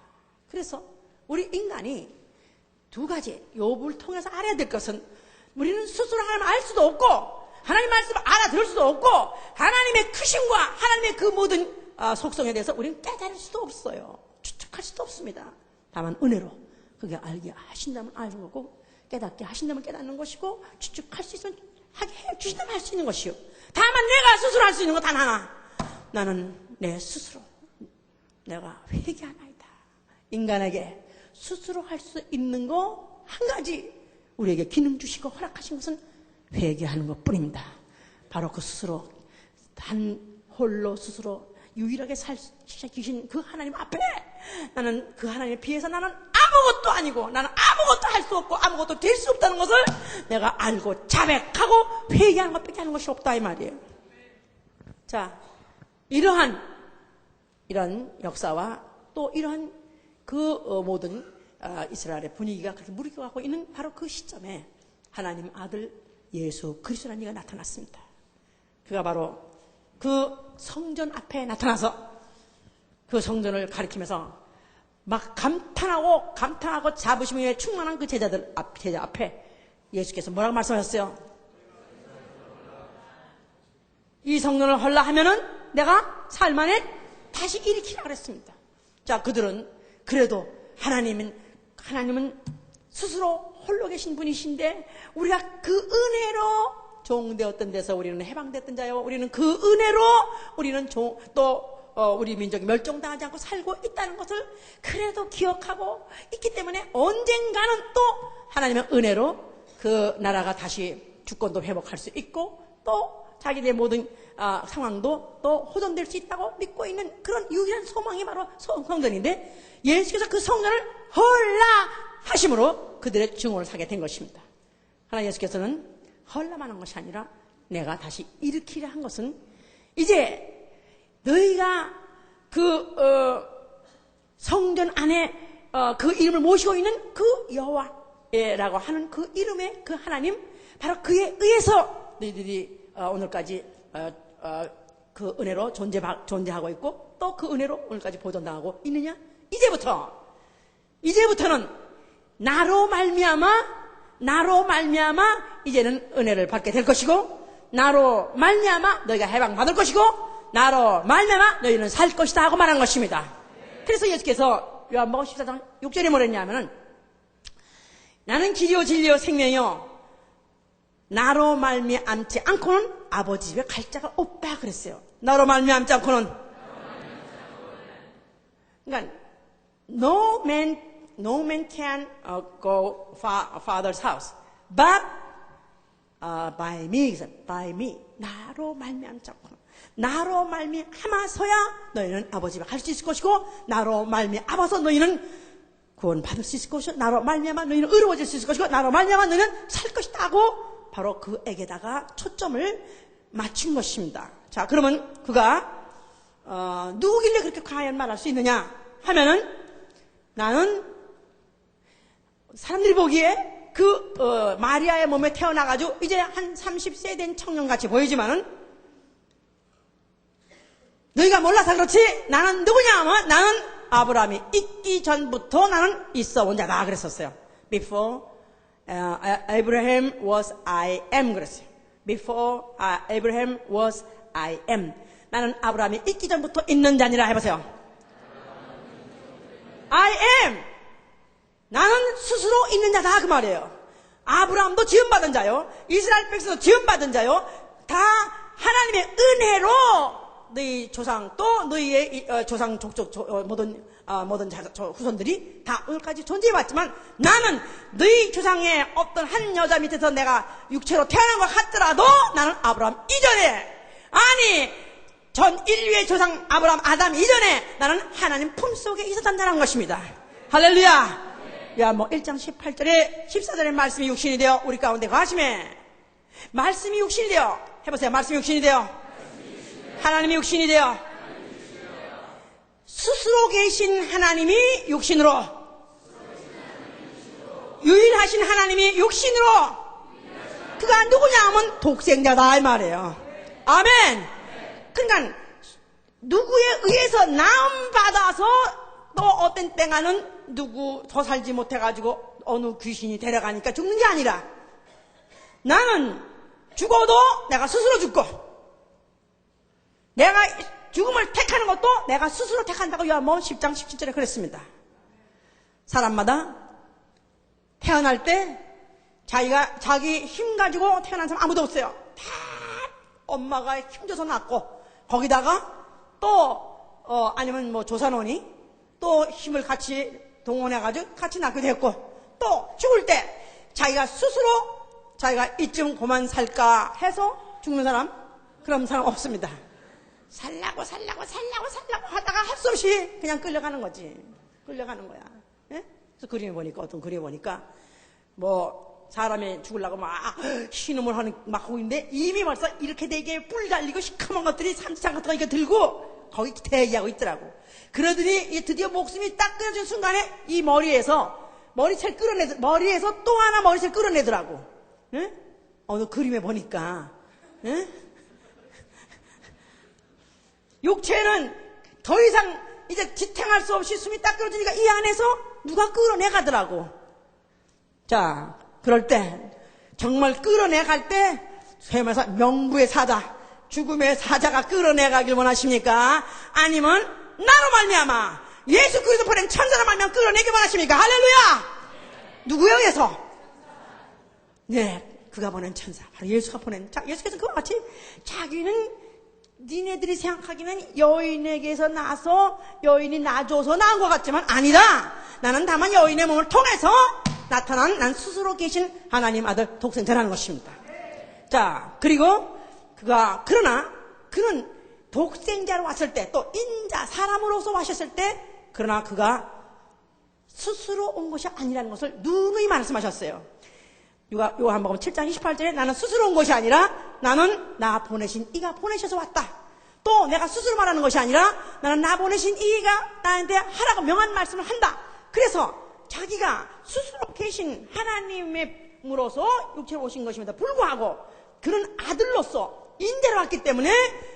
그래서 우리 인간이 두 가지 욥을 통해서 알아야 될 것은 우리는 스스로 하나님을 알 수도 없고 하나님 말씀을 알아들을 수도 없고 하나님의 크심과 하나님의 그 모든 속성에 대해서 우리는 깨달을 수도 없어요. 추측할 수도 없습니다. 다만 은혜로 그게 알게 하신다면 알는 거고 깨닫게 하신다면 깨닫는 것이고 추측할 수 있으면 하게 해주신다면 할 수 있는 것이요. 다만 내가 스스로 할 수 있는 것 단 하나. 나는 내 스스로 내가 회개하나이다. 인간에게 스스로 할 수 있는 거 한 가지 우리에게 기능 주시고 허락하신 것은 회개하는 것뿐입니다. 바로 그 스스로 단 홀로 스스로 유일하게 살시키신 그 하나님 앞에 나는 그 하나님에 비해서 나는 아무것도 아니고 나는 아무것도 할 수 없고 아무것도 될 수 없다는 것을 내가 알고 자백하고 회개하는 것밖에 하는 것이 없다 이 말이에요. 자, 이런 역사와 또 이러한 그 모든 이스라엘의 분위기가 그렇게 무르익어가고 있는 바로 그 시점에 하나님 아들 예수 그리스도라는 이가 나타났습니다. 그가 바로 그 성전 앞에 나타나서 그 성전을 가리키면서 막 감탄하고 자부심에 충만한 그 제자 앞에 예수께서 뭐라고 말씀하셨어요? 이 성전을 헐라 하면은 내가 삶 안에 다시 일으키라 그랬습니다. 자, 그들은 그래도 하나님은 스스로 홀로 계신 분이신데 우리가 그 은혜로 종되었던 데서 우리는 해방됐던 자요. 우리는 그 은혜로 우리는 우리 민족이 멸종당하지 않고 살고 있다는 것을 그래도 기억하고 있기 때문에 언젠가는 또 하나님의 은혜로 그 나라가 다시 주권도 회복할 수 있고 또 자기들의 모든 상황도 또 호전될 수 있다고 믿고 있는 그런 유일한 소망이 바로 성전인데 예수께서 그 성전을 헐라 하심으로 그들의 증오를 사게 된 것입니다. 하나님 예수께서는 헐라만 한 것이 아니라 내가 다시 일으키려 한 것은 이제 너희가 그 성전 안에 그 이름을 모시고 있는 그 여호와라고 하는 그 이름의 그 하나님 바로 그에 의해서 너희들이 오늘까지 그 은혜로 존재하고 있고 또 그 은혜로 오늘까지 보존당하고 있느냐? 이제부터는 나로 말미암아 이제는 은혜를 받게 될 것이고 나로 말미암아 너희가 해방받을 것이고 나로 말미암아 너희는 살 것이다 하고 말한 것입니다. 그래서 예수께서 요한복음 14장 6절에 뭐랬냐면은 나는 길이요 진리요 생명이요 나로 말미암지 않고는 아버지 집에 갈 자가 없다 그랬어요. 나로 말미암지 않고는 그러니까 no man can go father's house but by me 나로 말미암지 않고는 나로 말미암아서야 너희는 아버지 집에 갈 수 있을 것이고 나로 말미암아서 너희는 구원받을 수 있을 것이고 나로 말미암아 너희는 의로워질 수 있을 것이고 나로 말미암아 너희는 살 것이다 하고 바로 그에게다가 초점을 맞춘 것입니다. 자, 그러면 그가 누구길래 그렇게 과연 말할 수 있느냐 하면은 나는 사람들이 보기에 그 마리아의 몸에 태어나가지고 이제 한 30세 된 청년같이 보이지만은 너희가 몰라서 그렇지 나는 누구냐 하면 나는 아브라함이 있기 전부터 나는 있어 온 자다 그랬었어요. Before Abraham was I am 그랬어요. Before Abraham was I am. 나는 아브라함이 있기 전부터 있는 자니라 해보세요. I am. 나는 스스로 있는 자다 그 말이에요. 아브라함도 지음받은 자요. 이스라엘 백성도 지음받은 자요. 다 하나님의 은혜로 너희 조상 또 너희의 조상 족족 모든 후손들이 다 오늘까지 존재해왔지만 나는 너희 조상의 어떤 한 여자 밑에서 내가 육체로 태어난 것 같더라도 나는 아브라함 이전에 아니 전 인류의 조상 아브라함 아담 이전에 나는 하나님 품속에 있었던 자라는 것입니다. 할렐루야. 요한복음 1장 18절에 14절에 말씀이 육신이 되어 우리 가운데 거하시매 말씀이 육신이 되어 해보세요. 말씀이 육신이 되어 하나님이 육신이 되어 스스로 계신 하나님이 육신으로 유일하신 하나님이 육신으로 그가 누구냐 하면 독생자다 이 말이에요. 아멘. 그러니까 누구에 의해서 나음 받아서 또 어떤 때가는 누구 더 살지 못해가지고 어느 귀신이 데려가니까 죽는 게 아니라 나는 죽어도 내가 스스로 죽고 내가 죽음을 택하는 것도 내가 스스로 택한다고 요한복음 10장 17절에 그랬습니다. 사람마다 태어날 때 자기 힘 가지고 태어난 사람 아무도 없어요. 다 엄마가 힘줘서 낳고 거기다가 또 아니면 뭐 조산원이 또 힘을 같이 동원해가지고 같이 낳게 됐고 또 죽을 때 자기가 스스로 자기가 이쯤 그만 살까 해서 죽는 사람 그런 사람 없습니다. 살라고 하다가 할 수 없이 그냥 끌려가는 거지. 끌려가는 거야. 예? 그래서 그림에 보니까 어떤 그림에 보니까 뭐 사람이 죽으려고 막 신음을 막 하고 있는데 이미 벌써 이렇게 되게 뿔 달리고 시커먼 것들이 삼지창 같은 거 이렇게 들고 거기 대기하고 있더라고. 그러더니 드디어 목숨이 딱 끊어진 순간에 이 머리에서 또 하나 머리채 끌어내더라고. 예? 어느 그림에 보니까 예? 육체는 더 이상 이제 지탱할 수 없이 숨이 딱 끊어지니까 이 안에서 누가 끌어내가더라고. 자, 그럴 때 정말 끌어내갈 때 소위 말해서 명부의 사자, 죽음의 사자가 끌어내가길 원하십니까? 아니면 나로 말미암아 예수 그리스도 보낸 천사로 말미암아 끌어내길 원하십니까? 할렐루야! 누구에 의해서? 네, 그가 보낸 천사, 바로 예수가 보낸. 자, 예수께서 그와 같이 자기는 니네들이 생각하기는 여인에게서 나서 여인이 낳아줘서 낳은 것 같지만 아니다. 나는 다만 여인의 몸을 통해서 나타난 난 스스로 계신 하나님 아들 독생자라는 것입니다. 자, 그리고 그러나 그는 독생자로 왔을 때 또 인자 사람으로서 왔을 때 그러나 그가 스스로 온 것이 아니라는 것을 누누이 말씀하셨어요. 요한복음 7장 28절에 나는 스스로 온 것이 아니라 나는 나 보내신 이가 보내셔서 왔다. 또 내가 스스로 말하는 것이 아니라 나는 나 보내신 이가 나한테 하라고 명한 말씀을 한다. 그래서 자기가 스스로 계신 하나님으로서 육체로 오신 것임에도 불구하고 그는 아들로서 인대로 왔기 때문에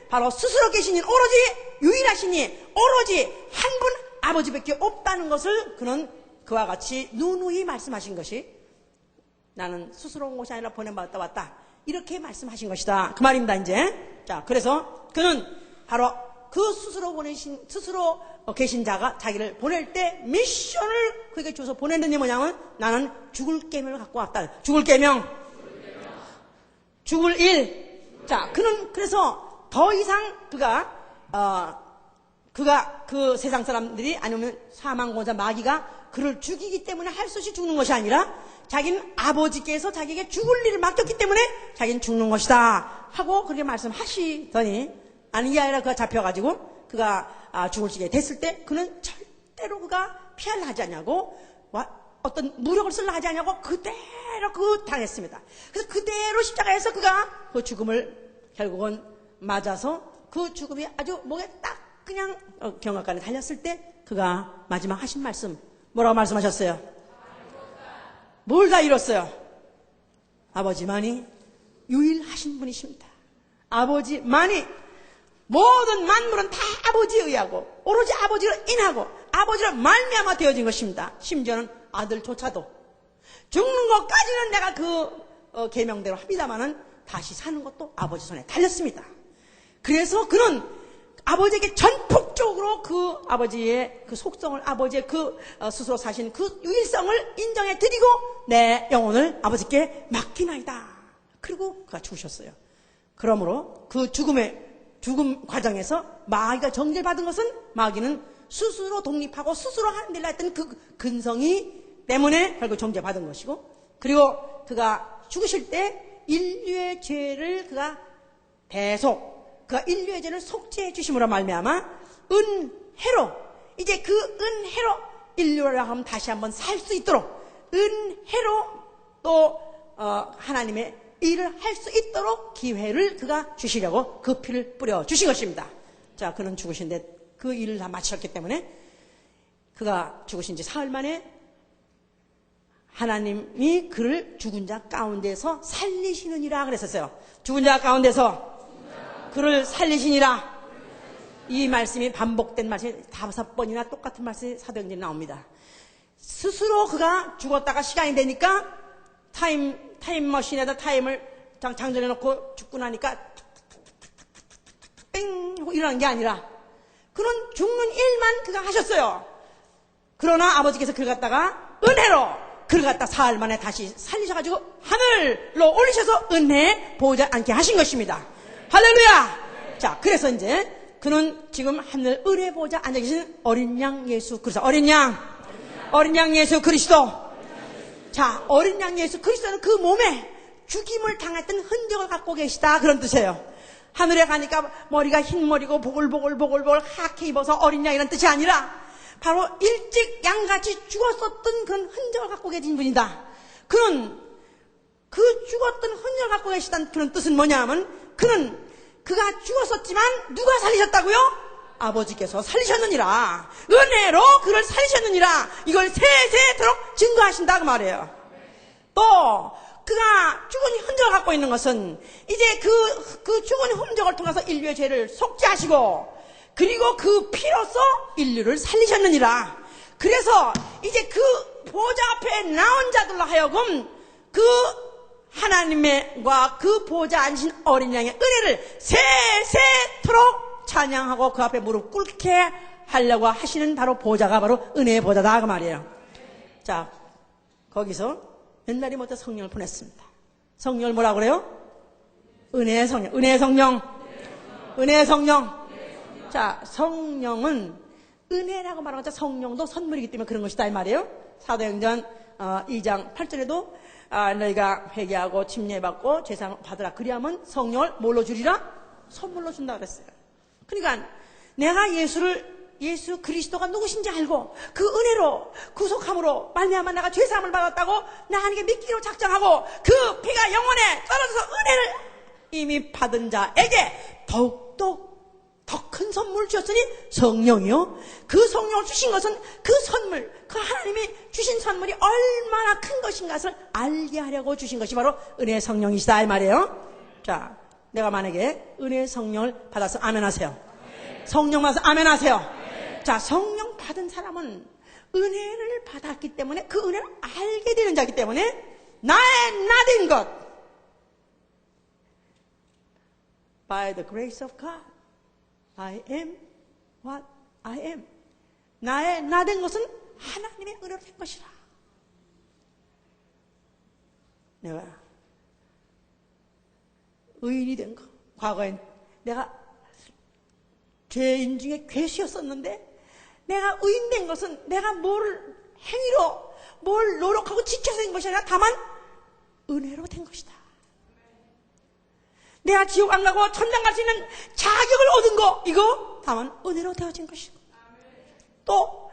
바로 스스로 계신 인 오로지 유일하신 이 오로지 한 분 아버지밖에 없다는 것을 그는 그와 같이 누누이 말씀하신 것이 나는 스스로 온 것이 아니라 보냄받았다 왔다 이렇게 말씀하신 것이다 그 말입니다. 이제 자, 그래서 그는 바로 그 스스로 계신 자가 자기를 보낼 때 미션을 그에게 줘서 보냈느냐 뭐냐면 나는 죽을 계명을 갖고 왔다. 죽을 계명, 죽을 일. 자, 그는 그래서 더 이상 그가 그 세상 사람들이 아니면 사망권자 마귀가 그를 죽이기 때문에 할 수 없이 죽는 것이 아니라 자기는 아버지께서 자기에게 죽을 일을 맡겼기 때문에 자기는 죽는 것이다 하고 그렇게 말씀하시더니 아니 게 아니라 그가 잡혀가지고 그가 죽을 시기에 됐을 때 그는 절대로 그가 피하려 하지 않냐고 어떤 무력을 쓰려 하지 않냐고 그대로 당했습니다. 그래서 그대로 십자가에서 그가 그 죽음을 결국은 맞아서 그 죽음이 아주 목에 딱 그냥 경각관에 달렸을 때 그가 마지막 하신 말씀 뭐라고 말씀하셨어요? 뭘 다 이뤘어요? 아버지만이 유일하신 분이십니다. 아버지만이 모든 만물은 다 아버지에 의하고 오로지 아버지로 인하고 아버지로 말미암아 되어진 것입니다. 심지어는 아들조차도 죽는 것까지는 내가 그 계명대로 합니다마는 다시 사는 것도 아버지 손에 달렸습니다. 그래서 그는 아버지에게 전폭적으로 그 아버지의 그 속성을 아버지의 그 스스로 사신 그 유일성을 인정해 드리고 내 영혼을 아버지께 맡기나이다. 그리고 그가 죽으셨어요. 그러므로 그 죽음 과정에서 마귀가 정죄받은 것은 마귀는 스스로 독립하고 스스로 하는 일을 했던 그 근성이 때문에 결국 정죄받은 것이고 그리고 그가 죽으실 때 인류의 죄를 그가 그가 인류의 죄를 속죄해 주심으로 말미암아 은혜로 이제 그 은혜로 인류라 하면 다시 한번 살 수 있도록 은혜로 또 하나님의 일을 할 수 있도록 기회를 그가 주시려고 그 피를 뿌려 주신 것입니다. 자, 그는 죽으신데 그 일을 다 마치셨기 때문에 그가 죽으신 지 사흘 만에 하나님이 그를 죽은 자 가운데서 살리시느니라 그랬었어요. 죽은 자 가운데서 그를 살리시니라. 이 말씀이 반복된 말씀이 5번이나 똑같은 말씀이 사도행전에 나옵니다. 스스로 그가 죽었다가 시간이 되니까 타임머신에다 타임을 장전해 놓고 죽고 나니까 뺑 하고 일어나는 게 아니라 그는 죽는 일만 그가 하셨어요. 그러나 아버지께서 그를 갖다가 은혜로 그를 갖다 사흘 만에 다시 살리셔가지고 하늘로 올리셔서 은혜의 보호자 앉게 하신 것입니다. 할렐루야. 자, 그래서 이제 그는 지금 하늘 은혜 보호자 앉아 계신 어린 양 예수 그리스도. 어린 양 예수 그리스도. 자, 어린 양 예수 그리스도는 그 몸에 죽임을 당했던 흔적을 갖고 계시다, 그런 뜻이에요. 하늘에 가니까 머리가 흰머리고 보글보글 하얗게 입어서 어린 양이라는 뜻이 아니라 바로 일찍 양같이 죽었었던 그런 흔적을 갖고 계신 분이다. 그는 그 죽었던 흔적을 갖고 계시다는 그런 뜻은 뭐냐면 그가 죽었었지만 누가 살리셨다고요? 아버지께서 살리셨느니라. 은혜로 그를 살리셨느니라. 이걸 세세토록 증거하신다 그 말이에요. 또 그가 죽은 흔적을 갖고 있는 것은 이제 그 죽은 흔적을 통해서 인류의 죄를 속죄하시고 그리고 그 피로써 인류를 살리셨느니라. 그래서 이제 그 보좌 앞에 나온 자들로 하여금 그 하나님과 그 보좌 앉으신 어린 양의 은혜를 세세토록 찬양하고 그 앞에 무릎 꿇게 하려고 하시는 바로 보좌가 바로 은혜의 보좌다 그 말이에요. 자, 거기서 옛날이 먼저 성령을 보냈습니다. 성령을 뭐라고 그래요? 은혜의 성령. 자, 성령은 은혜라고 말하면 성령도 선물이기 때문에 그런 것이다 이 말이에요. 사도행전 2장 8절에도 너희가 회개하고 침례받고 죄사함 받으라. 그리하면 성령을 뭘로 주리라? 선물로 준다 그랬어요. 그러니까 내가 예수 그리스도가 누구신지 알고 그 은혜로 구속함으로 말미암아 내가 죄사함을 받았다고 나에게 믿기로 작정하고 그 피가 영혼에 떨어져서 은혜를 이미 받은 자에게 더욱더 더 큰 선물을 주셨으니 성령이요. 그 성령을 주신 것은 그 선물, 그 하나님이 주신 선물이 얼마나 큰 것인가를 알게 하려고 주신 것이 바로 은혜의 성령이시다 이 말이에요. 자, 내가 만약에 은혜의 성령을 받아서 아멘 하세요. 성령 받아서 아멘 하세요. 자, 성령 받은 사람은 은혜를 받았기 때문에 그 은혜를 알게 되는 자이기 때문에 나의 나된 것 by the grace of God I am what I am. 나의 나된 것은 하나님의 은혜로 된 것이라. 내가 의인이 된 것, 과거엔 내가 죄인 중에 괴수였었는데 내가 의인된 것은 내가 뭘 행위로 뭘 노력하고 지켜서 된 것이 아니라 다만 은혜로 된 것이다. 내가 지옥 안 가고 천당 갈 수 있는 자격을 얻은 거 이거 다만 은혜로 되어진 것이고, 또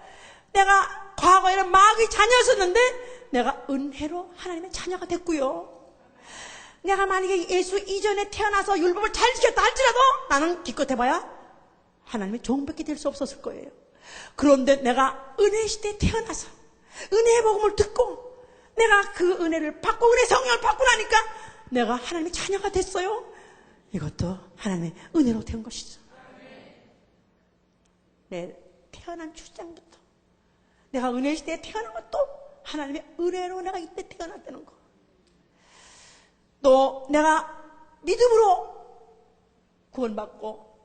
내가 과거에는 마귀의 자녀였었는데 내가 은혜로 하나님의 자녀가 됐고요. 내가 만약에 예수 이전에 태어나서 율법을 잘 지켰다 할지라도 나는 기껏 해봐야 하나님의 종밖에 될 수 없었을 거예요. 그런데 내가 은혜 시대에 태어나서 은혜의 복음을 듣고 내가 그 은혜를 받고 은혜 성령을 받고 나니까 내가 하나님의 자녀가 됐어요. 이것도 하나님의 은혜로 된 것이죠. 내 태어난 출생부터 내가 은혜 시대에 태어난 것도 하나님의 은혜로 내가 이때 태어났다는 거. 또 내가 믿음으로 구원받고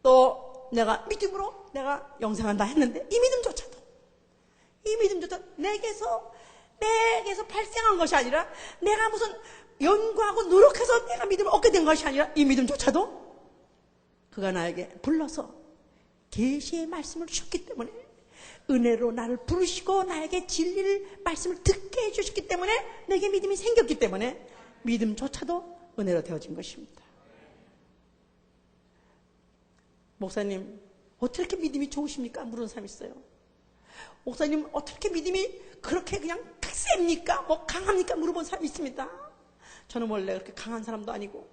또 내가 믿음으로 내가 영생한다 했는데 이 믿음조차도 내게서 발생한 것이 아니라 내가 무슨 연구하고 노력해서 내가 믿음을 얻게 된 것이 아니라 이 믿음조차도 그가 나에게 불러서 계시의 말씀을 주셨기 때문에 은혜로 나를 부르시고 나에게 진리를 말씀을 듣게 해주셨기 때문에 내게 믿음이 생겼기 때문에 믿음조차도 은혜로 되어진 것입니다. 목사님 어떻게 믿음이 좋으십니까? 물은 사람이 있어요. 목사님 어떻게 믿음이 그렇게 그냥 셉니까? 뭐 강합니까? 물어본 사람이 있습니다. 저는 원래 그렇게 강한 사람도 아니고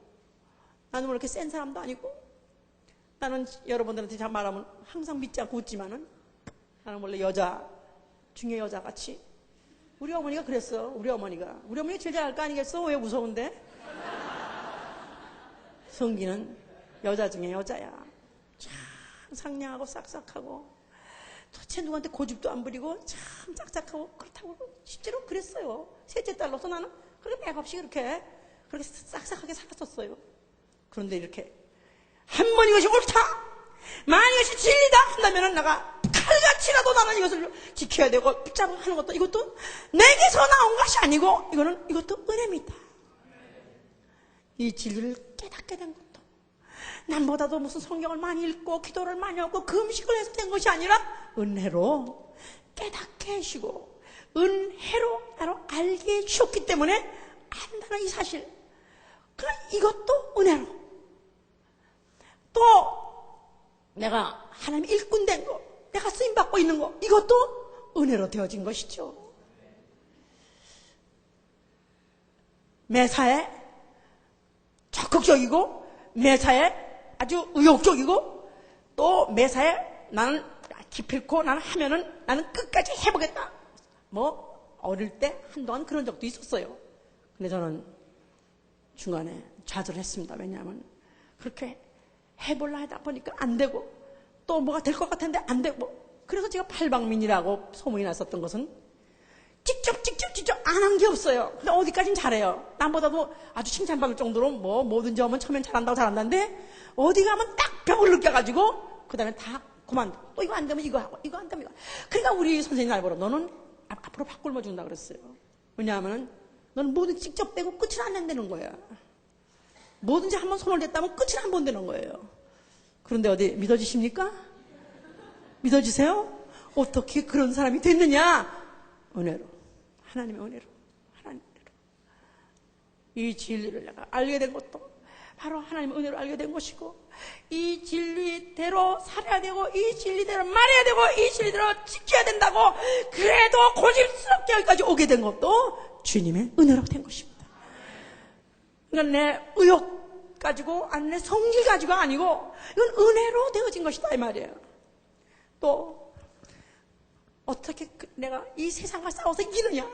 나는 원래 그렇게 센 사람도 아니고 나는 여러분들한테 잘 말하면 항상 믿지 않고 웃지만은 나는 원래 여자 중에 여자같이 우리 어머니가 그랬어. 우리 어머니가 제일 잘할 거 아니겠어? 왜 무서운데? 성기는 여자 중에 여자야. 참 상냥하고 싹싹하고 도대체 누구한테 고집도 안 부리고 참 싹싹하고 그렇다고 실제로 그랬어요. 셋째 딸로서 나는 그렇게 맥없이 그렇게 싹싹하게 살았었어요. 그런데 이렇게 한 번 이것이 옳다, 만약 이것이 진리다 한다면은 내가 칼같이라도 나는 이것을 지켜야 되고 붙잡고 하는 것도 이것도 내게서 나온 것이 아니고 이것도 은혜입니다. 이 진리를 깨닫게 된 것도 남보다도 무슨 성경을 많이 읽고 기도를 많이 하고 금식을 해서 된 것이 아니라 은혜로 깨닫게 해주시고 은혜로 나로 알게 해주셨기 때문에 안다는 이 사실, 그럼 이것도 은혜로, 또 내가 하나님 일꾼 된 거, 내가 쓰임받고 있는 거, 이것도 은혜로 되어진 것이죠. 매사에 적극적이고 매사에 아주 의욕적이고 또 매사에 나는 기필코 나는 하면은 나는 끝까지 해보겠다. 뭐 어릴 때 한동안 그런 적도 있었어요. 근데 저는 중간에 좌절했습니다. 왜냐하면 그렇게 해볼라 하다 보니까 안 되고 또 뭐가 될 것 같은데 안 되고, 그래서 제가 팔방민이라고 소문이 났었던 것은 직접 안 한 게 없어요. 근데 어디까진 잘해요. 남보다도 아주 칭찬받을 정도로 뭐 뭐든지 하면 처음엔 잘한다는데 어디 가면 딱 벽을 느껴가지고 그 다음에 다 그만, 또 이거 안 되면 이거 하고 이거 안 되면 이거. 그러니까 우리 선생님 날 보러 너는 앞으로 밥 굶어 준다 그랬어요. 왜냐하면 너는 뭐든지 직접 되고 끝을 안 낸다는 거야. 뭐든지 한번 손을 댔다면 끝을 한 번 되는 거예요. 그런데 어디 믿어지십니까? 믿어지세요? 어떻게 그런 사람이 됐느냐? 은혜로, 하나님의 은혜로, 하나님의 은혜로. 이 진리를 내가 알게 된 것도 바로 하나님의 은혜로 알게 된 것이고, 이 진리대로 살아야 되고 이 진리대로 말해야 되고 이 진리대로 지켜야 된다고 그래도 고집스럽게 여기까지 오게 된 것도 주님의 은혜로 된 것입니다. 그러니까 내 의욕 가지고 아니 내 성질 가지고가 아니고 이건 은혜로 되어진 것이다 이 말이에요. 또 어떻게 내가 이 세상과 싸워서 이기느냐,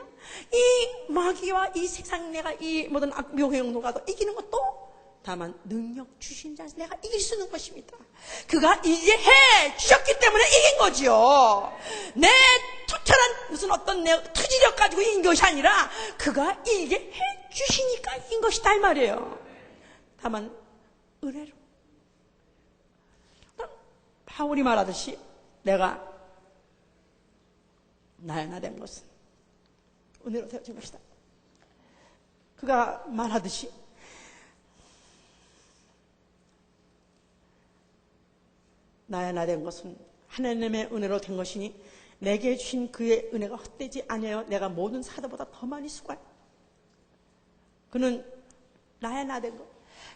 이 마귀와 이 세상 내가 이 모든 악묘의 영노가도 이기는 것도 다만 능력 주신 자에서 내가 이길 수 있는 것입니다. 그가 이제 해 주셨기 때문에 이긴 거지요. 내 투철한 무슨 어떤 내 투지력 가지고 이긴 것이 아니라 그가 이게 해 주시니까 이긴 것이다 이 말이에요. 다만 은혜로. 바울이 말하듯이 내가 나의 나 된 것은 은혜로 되어진 것이다. 그가 말하듯이 나의 나 된 것은 하나님의 은혜로 된 것이니 내게 주신 그의 은혜가 헛되지 아니하여 내가 모든 사도보다 더 많이 수고해. 그는 나의 나 된 것,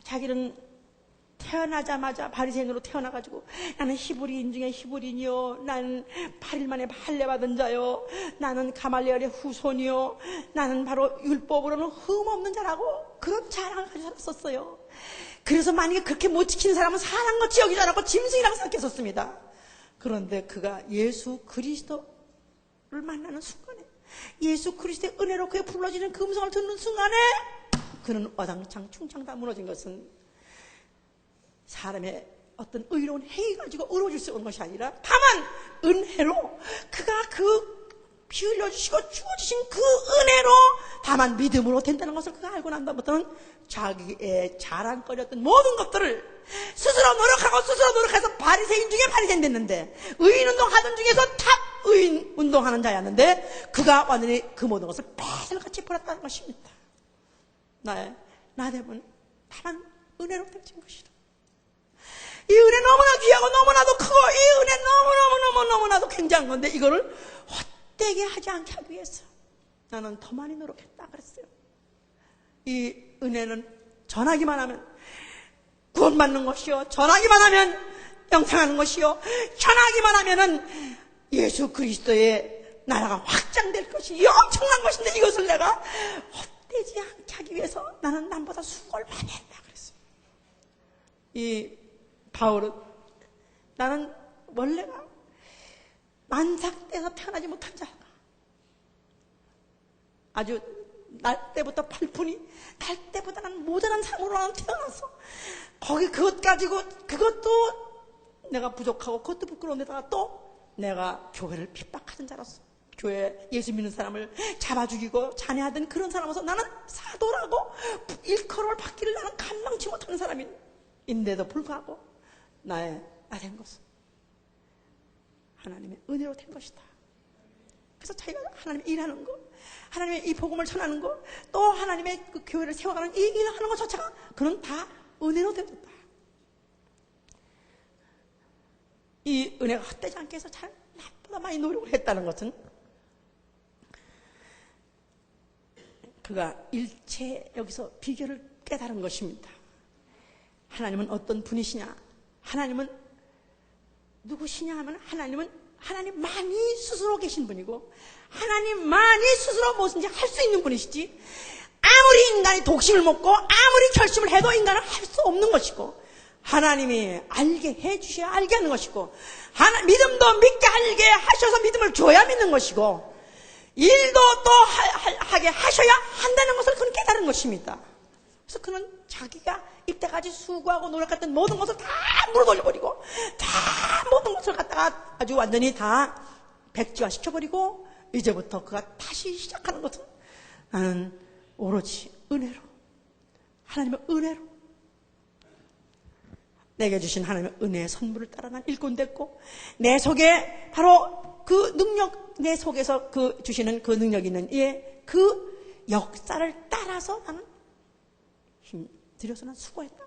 자기는 태어나자마자 바리새인으로 태어나가지고 나는 히브리인 중에 히브리인이요, 나는 8일 만에 할례받은 자요, 나는 가말리엘의 후손이요, 나는 바로 율법으로는 흠없는 자라고 그런 자랑을 가지고 살았었어요. 그래서 만약에 그렇게 못 지키는 사람은 사람같이 여기지 않았고 짐승이라고 생각했었습니다. 그런데 그가 예수 그리스도를 만나는 순간에, 예수 그리스도의 은혜로 그에 불러지는 그 음성을 듣는 순간에 그는 와장창 충창 다 무너진 것은 사람의 어떤 의로운 행위 가지고 의로워질 수 있는 것이 아니라 다만 은혜로, 그가 그 피 흘려주시고 주어주신 그 은혜로 다만 믿음으로 된다는 것을 그가 알고 난 다음부터는 자기의 자랑거리였던 모든 것들을 스스로 노력해서 바리새인 중에 바리새인 됐는데, 의인 운동하던 중에서 탑 의인 운동하는 자였는데 그가 완전히 그 모든 것을 배설같이 버렸다는 것입니다. 나의 나됨은 다만 은혜로 되어진 것이다. 이 은혜 너무나 귀하고 너무나도 크고 이 은혜 너무나도 굉장한 건데 이거를 헛되게 하지 않게 하기 위해서 나는 더 많이 노력했다 그랬어요. 이 은혜는 전하기만 하면 구원받는 것이요, 전하기만 하면 영생하는 것이요, 전하기만 하면은 예수 그리스도의 나라가 확장될 것이 엄청난 것인데 이것을 내가 헛되지 않게 하기 위해서 나는 남보다 수고를 많이 했다 그랬어요. 이 바울은 나는 원래가 만삭돼서 태어나지 못한 자야. 아주 날 때부터 팔푼이 날 때보다는 모자란 삶으로 나는 태어났어. 그것 가지고 그것도 내가 부족하고 그것도 부끄러운 데다가 또 내가 교회를 핍박하던 자로서 교회 예수 믿는 사람을 잡아 죽이고 잔해하던 그런 사람으로서 나는 사도라고 일컬음을 받기를 나는 감당치 못하는 사람인데도 불구하고 나 된 것은 하나님의 은혜로 된 것이다. 그래서 자기가 하나님의 일하는 거, 하나님의 이 복음을 전하는 거, 또 하나님의 그 교회를 세워가는 이 일을 하는 것 자체가 그는 다 은혜로 되었다. 이 은혜가 헛되지 않게 해서 잘 나보다 많이 노력을 했다는 것은 그가 일체 여기서 비결을 깨달은 것입니다. 하나님은 어떤 분이시냐? 하나님은 누구시냐 하면 하나님만이 스스로 계신 분이고 하나님만이 스스로 무엇인지 할 수 있는 분이시지 아무리 인간이 독심을 먹고 아무리 결심을 해도 인간은 할 수 없는 것이고 하나님이 알게 해주셔야 알게 하는 것이고 믿음도 믿게 알게 하셔서 믿음을 줘야 믿는 것이고 일도 또 하게 하셔야 한다는 것을 그는 깨달은 것입니다. 그래서 그는 자기가 이때까지 수고하고 노력했던 모든 것을 다 물어돌려버리고 다 모든 것을 갖다가 아주 완전히 다 백지화 시켜버리고 이제부터 그가 다시 시작하는 것은 나는 오로지 은혜로 하나님의 은혜로 내게 주신 하나님의 은혜의 선물을 따라 난 일꾼 됐고 내 속에 바로 그 능력 내 속에서 그 주시는 그 능력이 있는 그 역사를 따라서 나는 힘들여서 난 수고했다.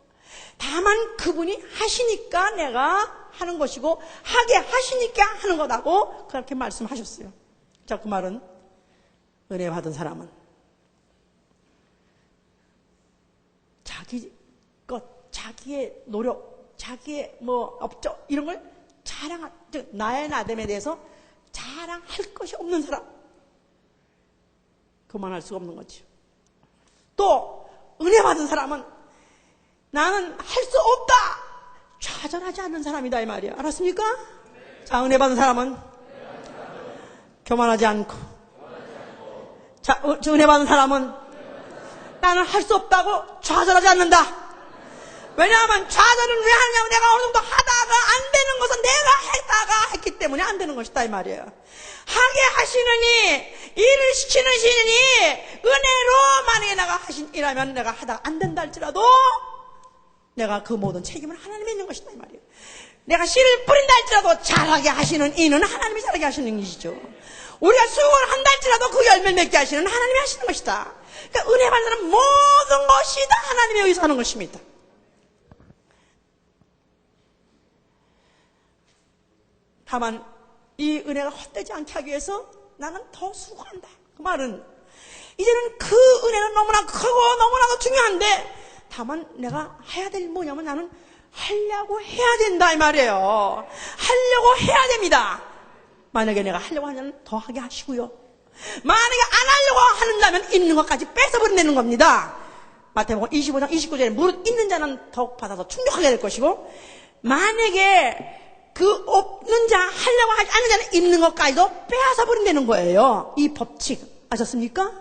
다만 그분이 하시니까 내가 하는 것이고 하게 하시니까 하는 거다고 그렇게 말씀하셨어요. 자, 그 말은 은혜 받은 사람은 자기 것, 자기의 노력, 자기의 업적 이런 걸 나의 나됨에 대해서 자랑할 것이 없는 사람, 그만할 수가 없는 거죠. 또 은혜 받은 사람은 나는 할 수 없다 좌절하지 않는 사람이다 이 말이야. 알았습니까? 자, 은혜 받은 사람은 교만하지 않고, 자, 은혜 받은 사람은 나는 할 수 없다고 좌절하지 않는다. 왜냐하면 좌절은 왜 하냐면 내가 어느 정도 하다가 안 되는 것은 내가 했다가 했기 때문에 안 되는 것이다 이 말이에요. 하게 하시느니 일을 시키는 시니 은혜로 만약에 내가 하신 일하면 내가 하다가 안 된다 할지라도 내가 그 모든 책임을 하나님이 있는 것이다 이 말이에요. 내가 씨를 뿌린다 할지라도 자라게 하시는 이는 하나님이 자라게 하시는 것이죠. 우리가 수고를 한다 할지라도 그 열매를 맺게 하시는 하나님이 하시는 것이다. 그러니까 은혜 받는 모든 것이 다 하나님에 의해서 하는 것입니다. 다만 이 은혜가 헛되지 않게 하기 위해서 나는 더 수고한다. 그 말은 이제는 그 은혜는 너무나 크고 너무나도 중요한데 다만 내가 해야 될 뭐냐면 나는 하려고 해야 된다 이 말이에요. 하려고 해야 됩니다. 만약에 내가 하려고 하면 더 하게 하시고요. 만약에 안 하려고 하는다면 있는 것까지 뺏어버린다는 겁니다. 마태복음 25장 29절에 무릇 있는 자는 더욱 받아서 충족하게 될 것이고 만약에 그 없는 자 하려고 하지 않는 자는 있는 것까지도 빼앗아 버린다는 거예요. 이 법칙 아셨습니까?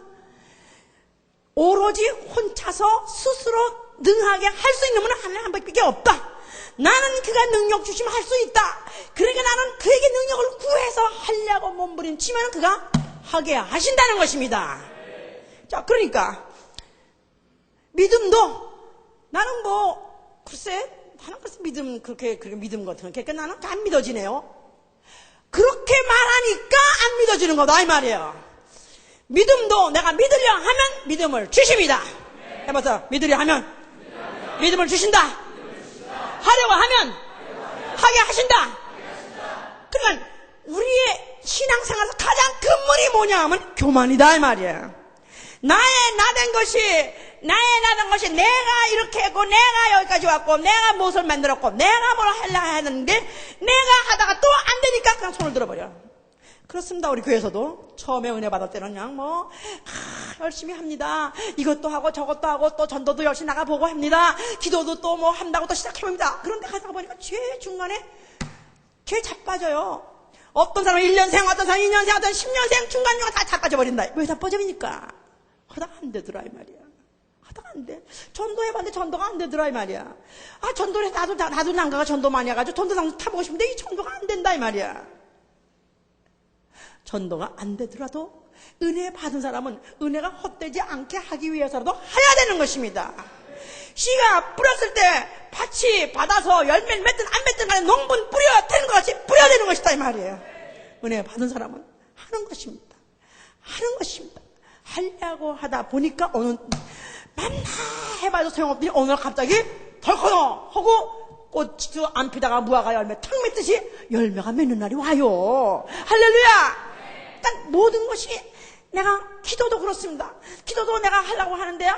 오로지 혼자서 스스로 능하게 할 수 있는 분은 하나님 한 분밖에 없다. 나는 그가 능력 주시면 할 수 있다. 그러니까 나는 그에게 능력을 구해서 하려고 몸부림치면 그가 하게 하신다는 것입니다. 자, 그러니까 믿음도 나는 글쎄 나는 그래서 그렇게 믿음 같은 거. 그러니까 나는 안 믿어지네요. 그렇게 말하니까 안 믿어지는 거다, 이 말이에요. 믿음도 내가 믿으려 하면 믿음을 주십니다. 해봐서, 믿으려 하면 믿음을 주신다. 하려고 하면 하게 하신다. 그러니까 우리의 신앙생활에서 가장 근본이 뭐냐 하면 교만이다, 이 말이에요. 나의 나된 것이 내가 이렇게 했고 내가 여기까지 왔고 내가 무엇을 만들었고 내가 뭘 하려고 했는데 내가 하다가 또 안 되니까 그냥 손을 들어버려. 그렇습니다. 우리 교회에서도 처음에 은혜 받을 때는 그냥 열심히 합니다. 이것도 하고 저것도 하고 또 전도도 열심히 나가보고 합니다. 기도도 또 한다고 또 시작해봅니다. 그런데 가다가 보니까 중간에 자빠져요. 어떤 사람은 1년생, 어떤 사람은 2년생, 어떤 10년생 중간중간 다 자빠져버린다. 왜 자빠져버리니까? 하다 안 되더라 이 말이야. 하다가 안 돼. 전도해봤는데 전도가 안 되더라, 이 말이야. 아, 전도를 해. 나도 난가가 전도 많이 해가지고 전도장 타보고 싶은데 이 전도가 안 된다, 이 말이야. 전도가 안 되더라도 은혜 받은 사람은 은혜가 헛되지 않게 하기 위해서라도 해야 되는 것입니다. 씨가 뿌렸을 때 밭이 받아서 열매를 맺든 안 맺든 간에 농분 뿌려야 되는 것 같이 뿌려야 되는 것이다, 이 말이에요. 은혜 받은 사람은 하는 것입니다. 하는 것입니다. 하려고 하다 보니까 오늘 맨날 해봐도 소용없더니 오늘 갑자기 덜커덩 하고 꽃도 안 피다가 무화과 열매 탁 맺듯이 열매가 맺는 날이 와요. 할렐루야. 일단 모든 것이 내가 기도도 그렇습니다. 기도도 내가 하려고 하는데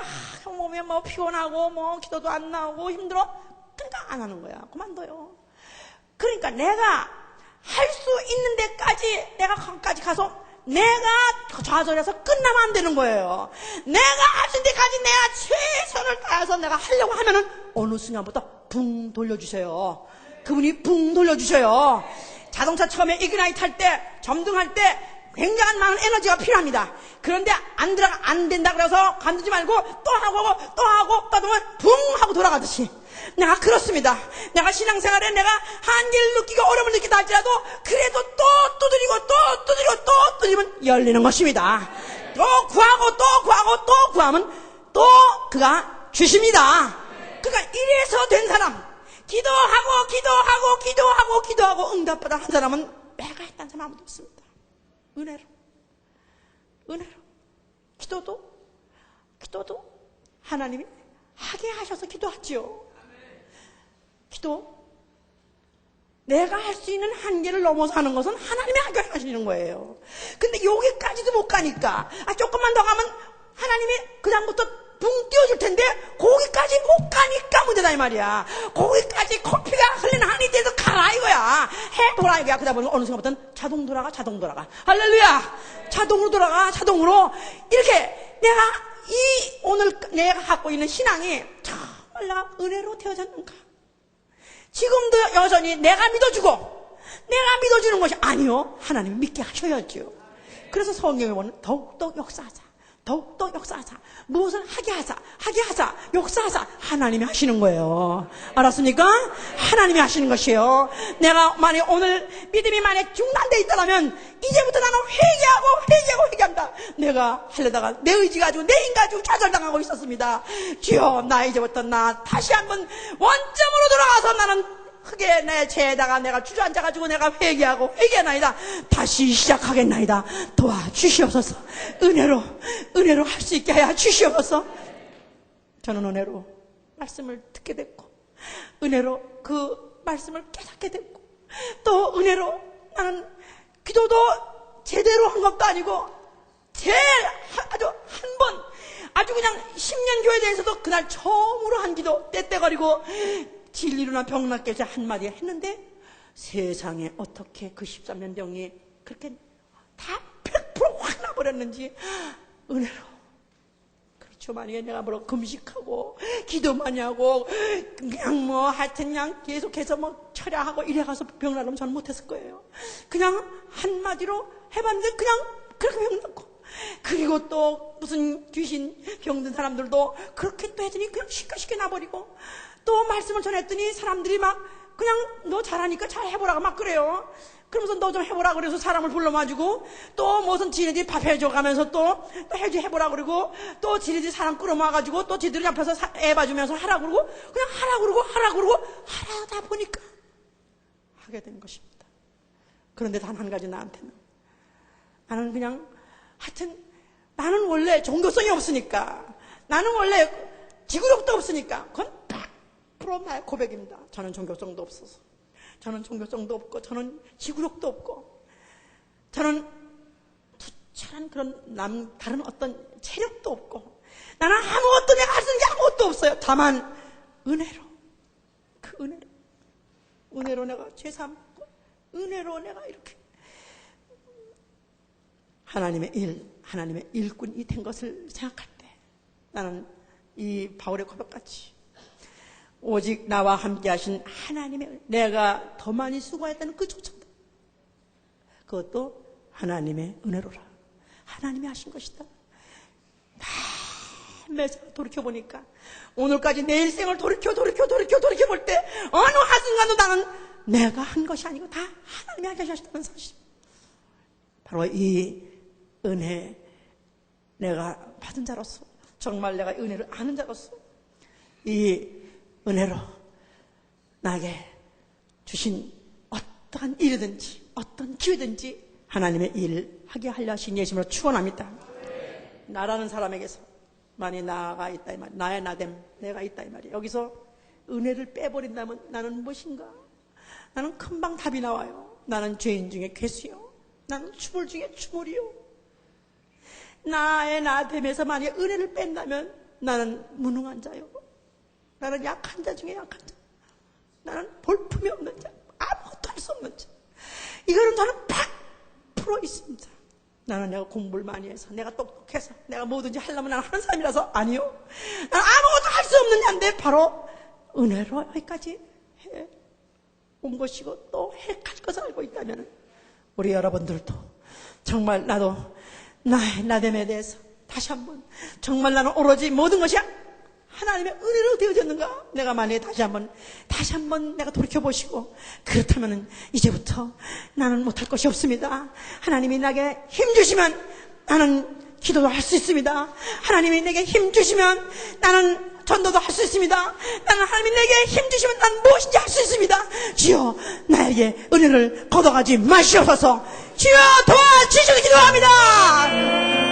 몸이 뭐 피곤하고 뭐 기도도 안 나오고 힘들어. 그러니까 안 하는 거야. 그만둬요. 그러니까 내가 할 수 있는 데까지 내가 거기까지 가서 내가 좌절해서 끝나면 안 되는 거예요. 내가 할 수 있는 데까지 내가 최선을 다해서 내가 하려고 하면은 어느 순간부터 붕 돌려주세요. 그분이 붕 돌려주셔요. 자동차 처음에 이그나이트 할 때, 점등할 때 굉장한 많은 에너지가 필요합니다. 그런데 안 된다 그래서 관두지 말고 또 하고 하면 붕 하고 돌아가듯이 내가 그렇습니다. 내가 신앙생활에 내가 한계를 느끼고 어려움을 느끼다 할지라도 그래도 또 두드리면 열리는 것입니다. 또 구하고 구하면 또 그가 주십니다. 그러니까 이래서 된 사람, 기도하고 응답받아 한 사람은 내가 했다는 사람 아무도 없습니다. 은혜로 기도도 하나님이 하게 하셔서 기도하지요. 기도 내가 할 수 있는 한계를 넘어서 하는 것은 하나님이 하게 하시는 거예요. 근데 여기까지도 못 가니까 조금만 더 가면 하나님이 그 다음부터 붕 띄워줄 텐데 거기까지 못 가니까 문제다 이 말이야. 거기까지 커피가 흘리는 한이 돼서 가라 이거야. 해보라 이거야. 그러다 보니 어느 순간부터는 자동 돌아가. 할렐루야. 자동으로 돌아가. 이렇게 내가 오늘 내가 갖고 있는 신앙이 정말 내가 은혜로 되어졌는가. 지금도 여전히 내가 믿어주는 것이 아니요. 하나님이 믿게 하셔야죠. 그래서 성경에 보면 더욱더 역사하자. 무엇을 하게 하자. 역사하자. 하나님이 하시는 거예요. 알았습니까? 하나님이 하시는 것이에요. 내가 만약 오늘 믿음이 만약 중단되어 있다면 이제부터 나는 회개한다. 내가 하려다가 내 의지 가지고 내 힘 가지고 좌절당하고 있었습니다. 주여, 나 이제부터 다시 한번 원점으로 돌아가서 나는 흙에 내 죄에다가 내가 주저앉아가지고 내가 회개하나이다. 다시 시작하겠나이다. 도와주시옵소서. 은혜로 할 수 있게 하여 주시옵소서. 저는 은혜로 말씀을 듣게 됐고, 은혜로 그 말씀을 깨닫게 됐고, 또 은혜로 나는 기도도 제대로 한 것도 아니고, 아주 그냥 10년 교회에 대해서도 그날 처음으로 한 기도, 떼떼거리고, 진리로나 병낫게 해서 한마디 했는데 세상에 어떻게 그 13년 병이 그렇게 다 100% 확 나버렸는지 은혜로. 그렇죠. 만약에 내가 금식하고 기도 많이 하고 그냥 하여튼 그냥 계속해서 철야하고 이래가서 병나면 저는 못했을 거예요. 그냥 한마디로 해봤는데 그냥 그렇게 병났고, 그리고 또 무슨 귀신 병든 사람들도 그렇게 또 했더니 그냥 쉽게 나버리고, 또 말씀을 전했더니 사람들이 그냥 너 잘하니까 잘 해보라고 그래요. 그러면서 너 좀 해보라 그래서 사람을 불러가지고 또 무슨 지네들이 밥 해줘가면서 또 해보라 그러고, 또 지네들이 사람 끌어모아가지고 또 지들이 앞에서 애 봐주면서 하라 그러고, 그냥 하라 그러고 하다 보니까 하게 된 것입니다. 그런데 단 한 가지 나한테는, 나는 그냥 하여튼 나는 원래 종교성이 없으니까, 나는 원래 지구력도 없으니까, 그건 100% 나의 고백입니다. 저는 종교성도 없어서, 저는 종교성도 없고, 저는 지구력도 없고, 저는 투철한 그런 다른 어떤 체력도 없고, 나는 아무것도 내가 할 수 있는 게 아무것도 없어요. 다만 은혜로, 그 은혜로 내가 죄 삼고, 은혜로 내가 이렇게 하나님의 일꾼이 된 것을 생각할 때, 나는 이 바울의 고백같이 오직 나와 함께 하신 하나님의, 내가 더 많이 수고했다는 그조차도 그것도 하나님의 은혜로라. 하나님이 하신 것이다. 매사 돌이켜보니까 오늘까지 내 일생을 돌이켜볼 때 어느 한순간도 나는 내가 한 것이 아니고 다 하나님이 하게 하셨다는 사실. 바로 이 은혜, 내가 받은 자로서, 정말 내가 은혜를 아는 자로서 이 은혜로 나에게 주신 어떠한 일이든지 어떤 기회든지 하나님의 일을 하게 하려 하신 예수님으로 축원합니다. 나라는 사람에게서 만일 나가 있다 이 말, 나의 나됨, 내가 있다 이 말이에요. 여기서 은혜를 빼버린다면 나는 무엇인가? 나는 금방 답이 나와요. 나는 죄인 중에 괴수요, 나는 추물 중에 추물이요. 나의 나됨에서 만약 은혜를 뺀다면 나는 무능한 자요, 나는 약한 자 중에 약한 자, 나는 볼품이 없는 자, 아무것도 할 수 없는 자. 이거는 저는 100% 있습니다. 나는 내가 공부를 많이 해서, 내가 똑똑해서, 내가 뭐든지 하려면 나는 하는 사람이라서 아니요. 나는 아무것도 할 수 없는 자인데 바로 은혜로 여기까지 온 것이고 또 해갈 것을 알고 있다면 우리 여러분들도 정말 나도 나의 나됨에 대해서 다시 한번 정말 나는 오로지 모든 것이 하나님의 은혜로 되어졌는가? 내가 만약에 다시 한번 내가 돌이켜보시고, 그렇다면 이제부터 나는 못할 것이 없습니다. 하나님이 나에게 힘주시면 나는 기도도 할 수 있습니다. 하나님이 내게 힘주시면 나는 전도도 할 수 있습니다. 나는 하나님이 내게 힘주시면 나는 무엇인지 할 수 있습니다. 주여, 나에게 은혜를 걷어가지 마시옵소서. 주여, 도와주시옵소서. 기도합니다.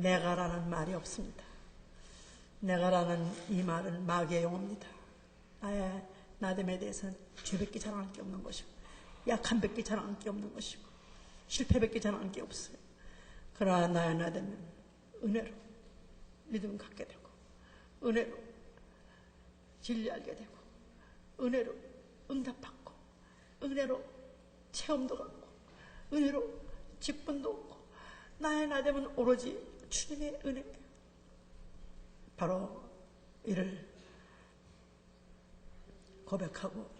내가라는 말이 없습니다. 내가라는 이 말은 마귀의 용어입니다. 나의 나됨에 대해서는 죄밖에 자랑할 게 없는 것이고, 약함밖에 자랑할 게 없는 것이고, 실패밖에 자랑할 게 없어요. 그러나 나의 나됨은 은혜로 믿음 갖게 되고, 은혜로 진리 알게 되고, 은혜로 응답받고, 은혜로 체험도 갖고, 은혜로 직분도 얻고, 나의 나됨은 오로지 주님의 은혜예요. 바로 이를 고백하고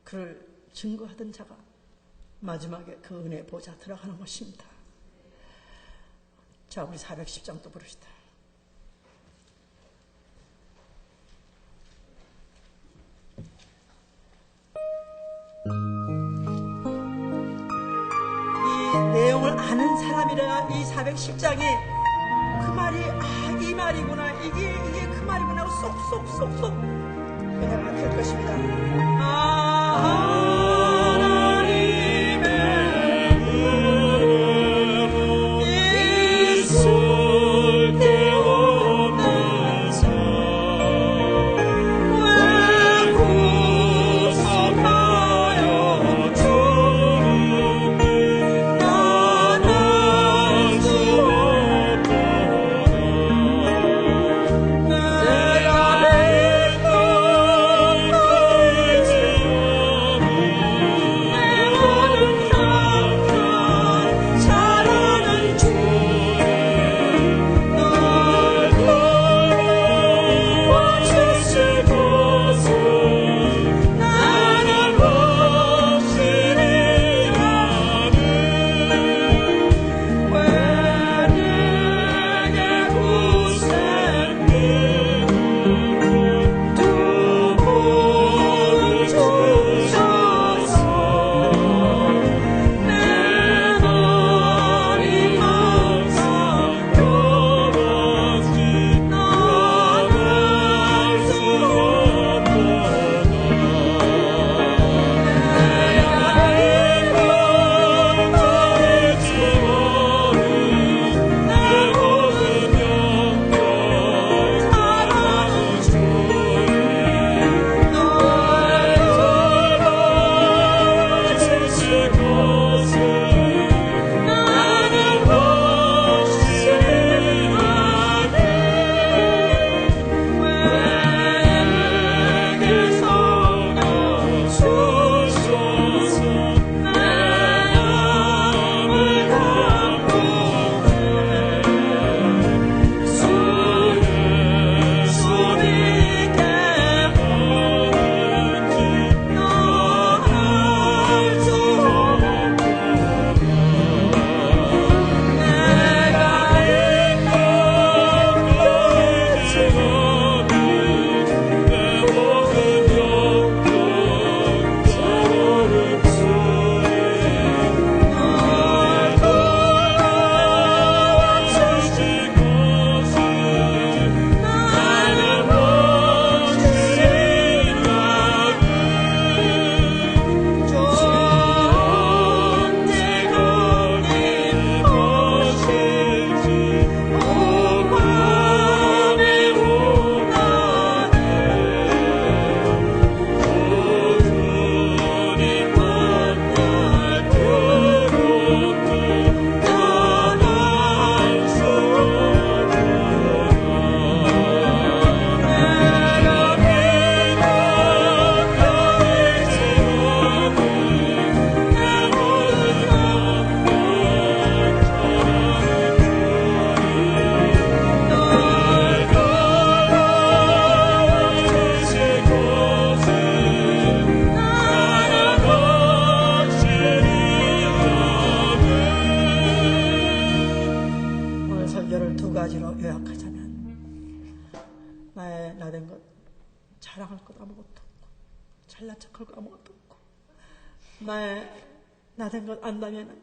그를 증거하던 자가 마지막에 그 은혜 보좌 들어가는 것입니다. 자, 우리 410장 또 부릅시다. 이 내용을 아는 사람이라 이 410장이 그 말이 이 말이구나, 이게 그 말이구나 하고 쏙쏙쏙쏙 은혜가 될 것입니다. 하나님의 은혜로 있을 데 없는 자 왜 구속하여 주니 나는 수 나된 것, 자랑할 것 아무것도 없고, 잘난 척할 것 아무것도 없고, 나된 것 안다면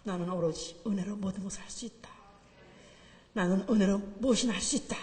나는 오로지 은혜로 모든 것을 할 수 있다. 나는 은혜로 무엇이나 할 수 있다.